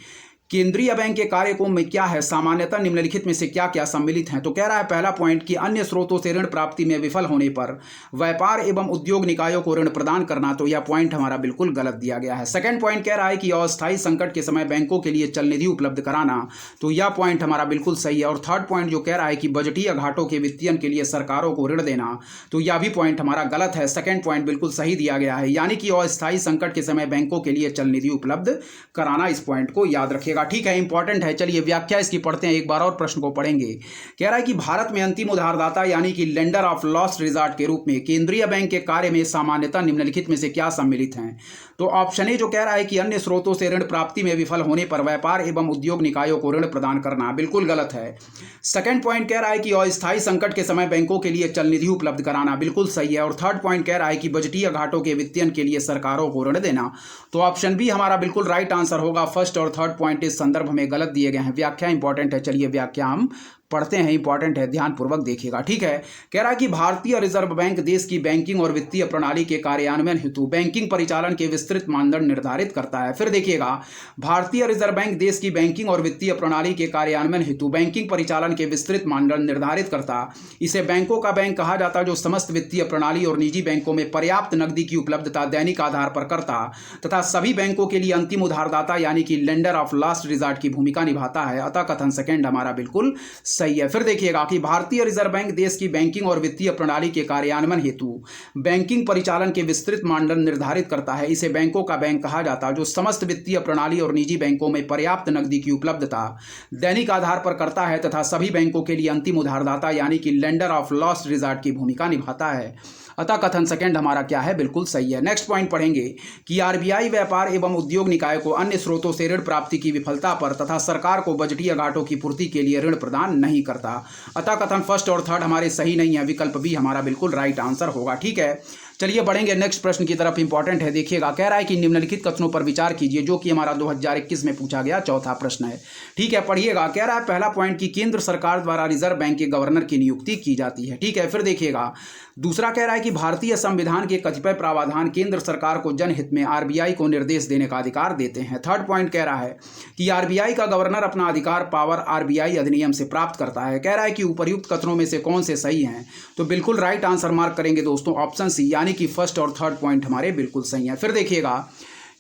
केंद्रीय बैंक के कार्यों में क्या है सामान्यतः निम्नलिखित में से क्या क्या सम्मिलित हैं। तो कह रहा है पहला पॉइंट कि अन्य स्रोतों से ऋण प्राप्ति में विफल होने पर व्यापार एवं उद्योग निकायों को ऋण प्रदान करना। तो यह पॉइंट हमारा बिल्कुल गलत दिया गया है। सेकंड पॉइंट कह रहा है कि अस्थायी संकट के समय बैंकों के लिए चल निधि उपलब्ध कराना। तो यह पॉइंट हमारा बिल्कुल सही है। और थर्ड पॉइंट जो कह रहा है कि बजटीय घाटों के वित्तीयन के लिए सरकारों को ऋण देना, तो यह भी पॉइंट हमारा गलत है। सेकंड पॉइंट बिल्कुल सही दिया गया है, यानी कि अस्थायी संकट के समय बैंकों के लिए चल निधि उपलब्ध कराना। इस पॉइंट को याद रखिएगा। ठीक है, इंपॉर्टेंट है। चलिए व्याख्या इसकी पढ़ते हैं एक बार और प्रश्न को पढ़ेंगे। कह रहा है कि भारत में अंतिम उधारदाता यानी कि लेंडर ऑफ लास्ट रिजॉर्ट के रूप में केंद्रीय बैंक के कार्य में सामान्यतः निम्नलिखित में से क्या सम्मिलित हैं। तो ऑप्शन ए जो कह रहा है कि अन्य स्रोतों से ऋण प्राप्ति में विफल होने पर व्यापार एवं उद्योग निकायों को ऋण प्रदान करना, बिल्कुल गलत है। सेकंड पॉइंट कह रहा है कि अस्थायी संकट के समय बैंकों के लिए चल निधि उपलब्ध कराना, बिल्कुल सही है। और थर्ड पॉइंट कह रहा है कि बजटीय घाटों के वित्तीयन के लिए सरकारों को ऋण देना। तो ऑप्शन बी हमारा बिल्कुल राइट आंसर होगा। फर्स्ट और थर्ड पॉइंट इस संदर्भ में गलत दिए गए हैं। व्याख्या इंपॉर्टेंट है। चलिए व्याख्या हम पढ़ते हैं, इंपॉर्टेंट है, ध्यानपूर्वक देखिएगा। ठीक है, कह रहा है कि भारतीय रिजर्व बैंक देश की बैंकिंग और वित्तीय प्रणाली के कार्यान्वयन हेतु बैंकिंग परिचालन के विस्तृत मानदंड निर्धारित करता है। फिर देखिएगा, भारतीय रिजर्व बैंक देश की बैंकिंग और वित्तीय प्रणाली के कार्यान्वयन हेतु बैंकिंग परिचालन के विस्तृत मानदंड निर्धारित करता। इसे बैंकों का बैंक कहा जाता, जो समस्त वित्तीय प्रणाली और निजी बैंकों में पर्याप्त नकदी की उपलब्धता दैनिक आधार पर करता तथा सभी बैंकों के लिए अंतिम उधारदाता यानी कि लेंडर ऑफ लास्ट रिजॉर्ट की भूमिका निभाता है। अतः कथन सेकंड हमारा बिल्कुल सही है। फिर देखिएगा कि भारतीय रिजर्व बैंक देश की बैंकिंग और वित्तीय प्रणाली के कार्यान्वयन हेतु बैंकिंग परिचालन के विस्तृत मानदंड निर्धारित करता है। इसे बैंकों का बैंक कहा जाता है, जो समस्त वित्तीय प्रणाली और निजी बैंकों में पर्याप्त नकदी की उपलब्धता दैनिक आधार पर करता है तथा सभी बैंकों के लिए अंतिम उधारदाता यानी कि लेंडर ऑफ लास्ट रिजॉर्ट की भूमिका निभाता है। अतः कथन सेकंड हमारा क्या है, बिल्कुल सही है। नेक्स्ट पॉइंट पढ़ेंगे कि आरबीआई व्यापार एवं उद्योग निकाय को अन्य स्रोतों से ऋण प्राप्ति की विफलता पर तथा सरकार को बजटीय घाटों की पूर्ति के लिए ऋण प्रदान नहीं करता। अतः कथन फर्स्ट और थर्ड हमारे सही नहीं है, विकल्प बी हमारा बिल्कुल राइट आंसर होगा। ठीक है, चलिए बढ़ेंगे नेक्स्ट प्रश्न की तरफ। इंपॉर्टेंट है, देखिएगा, कह रहा है कि निम्नलिखित कथनों पर विचार कीजिए, जो कि हमारा 2021 में पूछा गया चौथा प्रश्न है। ठीक है, पढ़िएगा। कह रहा है पहला पॉइंट कि केंद्र सरकार द्वारा रिजर्व बैंक के गवर्नर की नियुक्ति की जाती है। ठीक है, फिर देखिएगा दूसरा कह रहा है कि भारतीय संविधान के कतिपय प्रावधान केंद्र सरकार को जनहित में आरबीआई को निर्देश देने का अधिकार देते हैं। थर्ड पॉइंट कह रहा है कि आरबीआई का गवर्नर अपना अधिकार पावर आरबीआई अधिनियम से प्राप्त करता है। कह रहा है कि उपर्युक्त कथनों में से कौन से सही हैं, तो बिल्कुल राइट आंसर मार्क करेंगे दोस्तों ऑप्शन सी, यानी कि फर्स्ट और थर्ड पॉइंट हमारे बिल्कुल सही है। फिर देखिएगा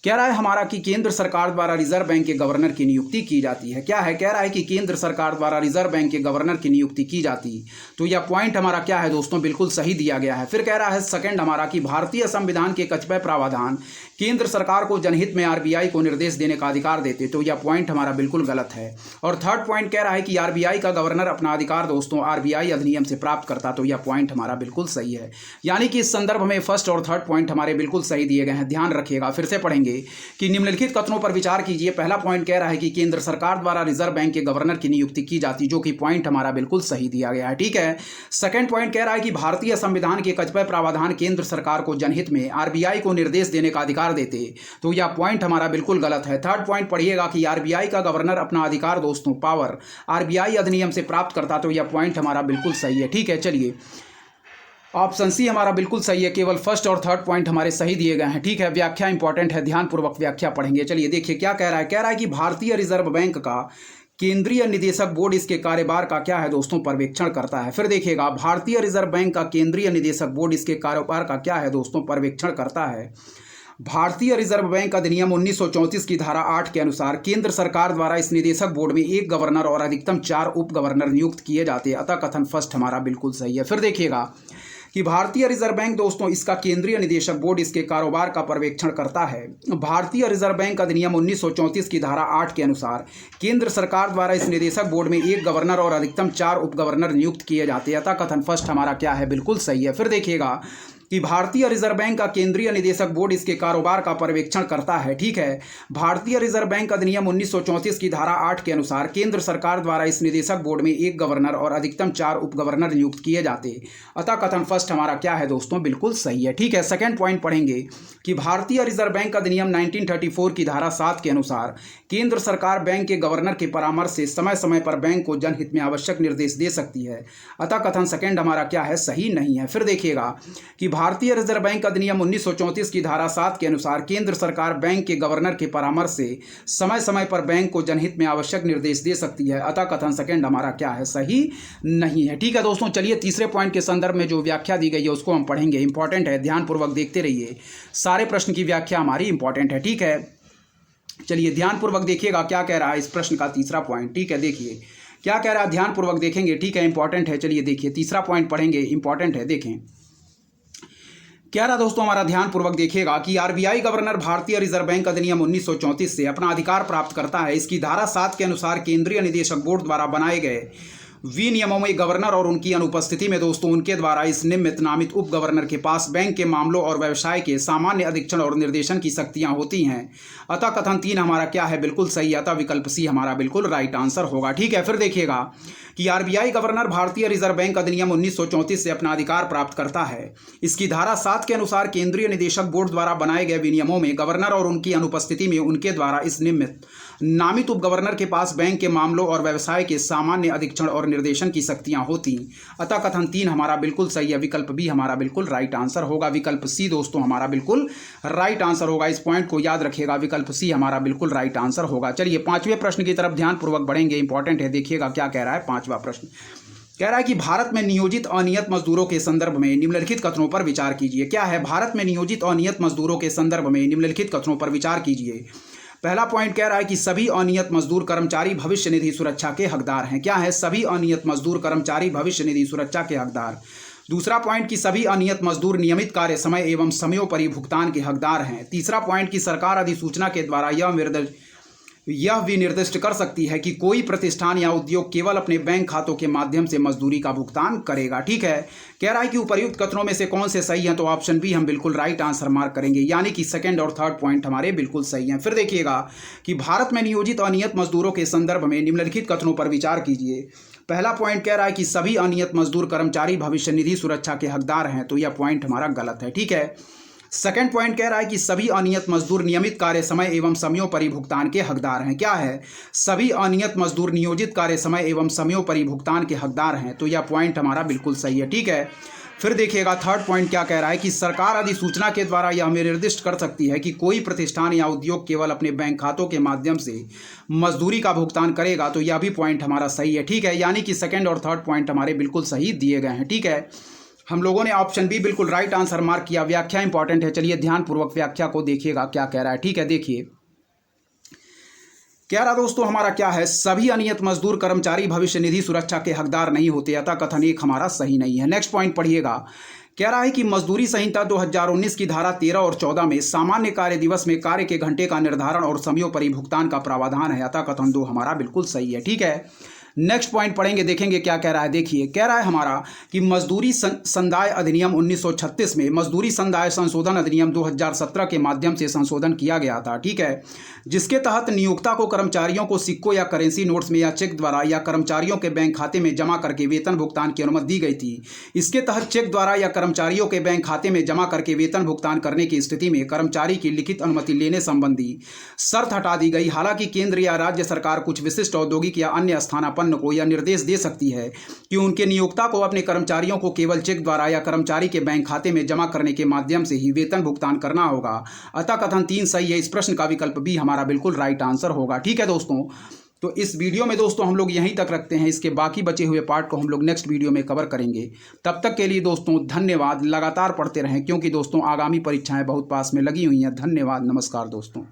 कह रहा है हमारा कि केंद्र सरकार द्वारा रिजर्व बैंक के गवर्नर की नियुक्ति की जाती है। क्या है, कह रहा है कि केंद्र सरकार द्वारा रिजर्व बैंक के गवर्नर की नियुक्ति की जाती, तो यह पॉइंट हमारा क्या है दोस्तों, बिल्कुल सही दिया गया है। फिर कह रहा है सेकंड हमारा कि भारतीय संविधान के कतिपय प्रावधान केंद्र सरकार को जनहित में आरबीआई को निर्देश देने का अधिकार देते, तो यह पॉइंट हमारा बिल्कुल गलत है। और थर्ड पॉइंट कह रहा है कि आरबीआई का गवर्नर अपना अधिकार दोस्तों आरबीआई अधिनियम से प्राप्त करता, तो यह पॉइंट हमारा बिल्कुल सही है। यानी कि इस संदर्भ में फर्स्ट और थर्ड पॉइंट हमारे बिल्कुल सही दिए गए हैं। ध्यान रखिएगा, फिर से पढ़ेंगे कि निम्नलिखित कथनों पर विचार कीजिए। पहला पॉइंट कह रहा है कि केंद्र सरकार द्वारा रिजर्व बैंक के गवर्नर की नियुक्ति की जाती, जो कि पॉइंट हमारा बिल्कुल सही दिया गया है। ठीक है, सेकंड पॉइंट कह रहा है कि भारतीय संविधान के कतिपय प्रावधान केंद्र सरकार को जनहित में आरबीआई को निर्देश देने का अधिकार देते, तो यह पॉइंट हमारा बिल्कुल गलत है। थर्ड पॉइंट पढ़िएगा कि आरबीआई का गवर्नर अपना अधिकार दोस्तों पावर आरबीआई अधिनियम से प्राप्त करता, तो यह पॉइंट हमारा बिल्कुल सही है। ठीक है, चलिए ऑप्शन सी हमारा बिल्कुल सही है। केवल फर्स्ट और थर्ड पॉइंट हमारे सही दिए गए हैं। ठीक है, व्याख्या इंपॉर्टेंट है, ध्यानपूर्वक व्याख्या पढ़ेंगे। चलिए देखिए क्या कह रहा है, कह रहा है कि भारतीय रिजर्व बैंक का केंद्रीय निदेशक बोर्ड इसके कार्यभार का क्या है दोस्तों, पर्यवेक्षण करता है। फिर देखिएगा भारतीय रिजर्व बैंक का केंद्रीय निदेशक बोर्ड इसके कारोबार का क्या है दोस्तों, पर्यवेक्षण करता है। भारतीय रिजर्व बैंक अधिनियम 1934 की धारा 8 के अनुसार केंद्र सरकार द्वारा इस निदेशक बोर्ड में एक गवर्नर और अधिकतम 4 उप गवर्नर नियुक्त किए जाते हैं। अतः कथन फर्स्ट हमारा बिल्कुल सही है। फिर देखिएगा कि भारतीय रिजर्व बैंक दोस्तों इसका केंद्रीय निदेशक बोर्ड इसके कारोबार का पर्यवेक्षण करता है। भारतीय रिजर्व बैंक अधिनियम 1934 की धारा 8 के अनुसार केंद्र सरकार द्वारा इस निदेशक बोर्ड में एक गवर्नर और अधिकतम 4 उप गवर्नर नियुक्त किए जाते हैं। अतः कथन फर्स्ट हमारा क्या है, बिल्कुल सही है। फिर देखिएगा कि भारतीय रिजर्व बैंक का केंद्रीय निदेशक बोर्ड इसके कारोबार का पर्यवेक्षण करता है। ठीक है, भारतीय रिजर्व बैंक अधिनियम 1934 की धारा 8 के अनुसार केंद्र सरकार द्वारा इस निदेशक बोर्ड में एक गवर्नर और अधिकतम 4 उप गवर्नर नियुक्त किए जाते। अतः कथन फर्स्ट हमारा क्या है दोस्तों, बिल्कुल सही है। ठीक है, सेकंड पॉइंट पढ़ेंगे कि भारतीय रिजर्व बैंक अधिनियम 1934 की धारा 7 के अनुसार केंद्र सरकार बैंक के गवर्नर के परामर्श से समय समय पर बैंक को जनहित में आवश्यक निर्देश दे सकती है। अतः कथन सेकंड हमारा क्या है, सही नहीं है। फिर देखिएगा कि भारतीय रिजर्व बैंक अधिनियम 1934 की धारा 7 के अनुसार केंद्र सरकार बैंक के गवर्नर के परामर्श से समय समय पर बैंक को जनहित में आवश्यक निर्देश दे सकती है। अतः कथन सेकंड हमारा क्या है, सही नहीं है। ठीक है दोस्तों, चलिए तीसरे पॉइंट के संदर्भ में जो व्याख्या दी गई है उसको हम पढ़ेंगे। इंपॉर्टेंट है, ध्यानपूर्वक देखते रहिए, सारे प्रश्न की व्याख्या हमारी इंपॉर्टेंट है। ठीक है, चलिए ध्यानपूर्वक देखिएगा क्या कह रहा है इस प्रश्न का तीसरा पॉइंट। ठीक है, देखिए क्या कह रहा है, ध्यानपूर्वक देखेंगे। ठीक है, इंपॉर्टेंट है। चलिए देखिए तीसरा पॉइंट पढ़ेंगे, इंपॉर्टेंट है, देखें क्या रहा दोस्तों हमारा, ध्यानपूर्वक देखिएगा कि आरबीआई गवर्नर भारतीय रिजर्व बैंक अधिनियम 1934 से अपना अधिकार प्राप्त करता है। इसकी धारा 7 के अनुसार केंद्रीय निदेशक बोर्ड द्वारा बनाए गए विनियमों में गवर्नर और उनकी अनुपस्थिति में दोस्तों उनके द्वारा इस निम्नलिखित नामित उप गवर्नर के पास बैंक के मामलों और व्यवसाय के सामान्य अधीक्षण और निर्देशन की शक्तियां होती हैं। अतः कथन 3 हमारा क्या है, बिल्कुल सही। अतः विकल्प सी हमारा बिल्कुल राइट आंसर होगा। ठीक है, फिर देखिएगा कि आरबीआई गवर्नर भारतीय रिजर्व बैंक अधिनियम 1934 से अपना अधिकार प्राप्त करता है। इसकी धारा 7 के अनुसार केंद्रीय निदेशक बोर्ड द्वारा बनाए गए विनियमों में गवर्नर और उनकी अनुपस्थिति में उनके द्वारा इस निम्नलिखित नामित उप गवर्नर के पास बैंक के मामलों और व्यवसाय के सामान्य अधीक्षण और निर्देशन की शक्तियां होती। अतः कथन 3 हमारा बिल्कुल सही है। विकल्प बी हमारा बिल्कुल राइट आंसर होगा। विकल्प सी दोस्तों हमारा बिल्कुल राइट आंसर होगा। इस पॉइंट को याद रखिएगा, विकल्प सी हमारा बिल्कुल राइट आंसर होगा। चलिए पांचवें प्रश्न की तरफ ध्यानपूर्वक बढ़ेंगे, इंपॉर्टेंट है। देखिएगा क्या कह रहा है पांचवा प्रश्न, कह रहा है कि भारत में नियोजित अनियत मजदूरों के संदर्भ में निम्नलिखित कथनों पर विचार कीजिए। क्या है, भारत में नियोजित अनियत मजदूरों के संदर्भ में निम्नलिखित कथनों पर विचार कीजिए। पहला पॉइंट कह रहा है कि सभी अनियत मजदूर कर्मचारी भविष्य निधि सुरक्षा के हकदार हैं। क्या है? सभी अनियत मजदूर कर्मचारी भविष्य निधि सुरक्षा के हकदार। दूसरा पॉइंट कि सभी अनियत मजदूर नियमित कार्य समय एवं समयोपरि भुगतान के हकदार हैं। तीसरा पॉइंट कि सरकार अधिसूचना के द्वारा यह भी निर्दिष्ट कर सकती है कि कोई प्रतिष्ठान या उद्योग केवल अपने बैंक खातों के माध्यम से मजदूरी का भुगतान करेगा। ठीक है, कह रहा है कि उपर्युक्त कथनों में से कौन से सही हैं, तो ऑप्शन बी हम बिल्कुल राइट आंसर मार्क करेंगे, यानी कि सेकंड और थर्ड पॉइंट हमारे बिल्कुल सही हैं। फिर देखिएगा कि भारत में नियोजित अनियत मजदूरों के संदर्भ में निम्नलिखित कथनों पर विचार कीजिए। पहला पॉइंट कह रहा है कि सभी अनियत मजदूर कर्मचारी भविष्य निधि सुरक्षा के हकदार हैं, तो यह पॉइंट हमारा गलत है। ठीक है, सेकंड पॉइंट कह रहा है कि सभी अनियत मजदूर नियमित कार्य समय एवं समयोपरि भुगतान के हकदार हैं। क्या है? सभी अनियत मजदूर नियोजित कार्य समय एवं समयोपरि भुगतान के हकदार हैं, तो यह पॉइंट हमारा बिल्कुल सही है। ठीक है, फिर देखिएगा थर्ड पॉइंट क्या कह रहा है कि सरकार अधिसूचना के द्वारा यह निर्दिष्ट कर सकती है कि कोई प्रतिष्ठान या उद्योग केवल अपने बैंक खातों के माध्यम से मजदूरी का भुगतान करेगा, तो यह भी पॉइंट हमारा सही है। ठीक है, यानी कि सेकंड और थर्ड पॉइंट हमारे बिल्कुल सही दिए गए हैं। ठीक है, हम लोगों ने ऑप्शन बी बिल्कुल राइट आंसर मार्क किया। व्याख्या इंपॉर्टेंट है, चलिए ध्यानपूर्वक व्याख्या को देखिएगा क्या कह रहा है। ठीक है, देखिए कह रहा दोस्तों हमारा क्या है, सभी अनियत मजदूर कर्मचारी भविष्य निधि सुरक्षा के हकदार नहीं होते, अतः कथन एक हमारा सही नहीं है। नेक्स्ट पॉइंट पढ़िएगा, कह रहा है कि मजदूरी संहिता 2019 की धारा 13 और 14 में सामान्य कार्य दिवस में कार्य के घंटे का निर्धारण और समयोपरि भुगतान का प्रावधान है, अतः कथन 2 हमारा बिल्कुल सही है। ठीक है, नेक्स्ट पॉइंट पढ़ेंगे, देखेंगे क्या कह रहा है। देखिए कह रहा है हमारा कि मजदूरी संदाय अधिनियम 1936 में मजदूरी संदाय संशोधन अधिनियम 2017 के माध्यम से संशोधन किया गया था। ठीक है, जिसके तहत नियोक्ता को कर्मचारियों को सिक्कों या करेंसी नोट्स में या चेक द्वारा या कर्मचारियों के बैंक खाते में जमा करके वेतन भुगतान की अनुमति दी गई थी। इसके तहत चेक द्वारा या कर्मचारियों के बैंक खाते में जमा करके वेतन भुगतान करने की स्थिति में कर्मचारी की लिखित अनुमति लेने संबंधी शर्त हटा दी गई। हालांकि केंद्र या राज्य सरकार कुछ विशिष्ट औद्योगिक या अन्य स्थानापन्न को यह निर्देश दे सकती है कि उनके नियोक्ता को अपने कर्मचारियों को केवल चेक द्वारा या कर्मचारी के बैंक खाते में जमा करने के माध्यम से ही वेतन भुगतान करना होगा, अतः कथन 3 सही है। इस प्रश्न का विकल्प बी हमारा बिल्कुल राइट आंसर होगा। ठीक है दोस्तों, तो इस वीडियो में दोस्तों हम लोग यहीं तक रखते हैं, इसके बाकी बचे हुए पार्ट को हम लोग नेक्स्ट वीडियो में कवर करेंगे। तब तक के लिए दोस्तों धन्यवाद, लगातार पढ़ते रहें क्योंकि दोस्तों आगामी परीक्षाएं बहुत पास में लगी हुई हैं। धन्यवाद, नमस्कार दोस्तों।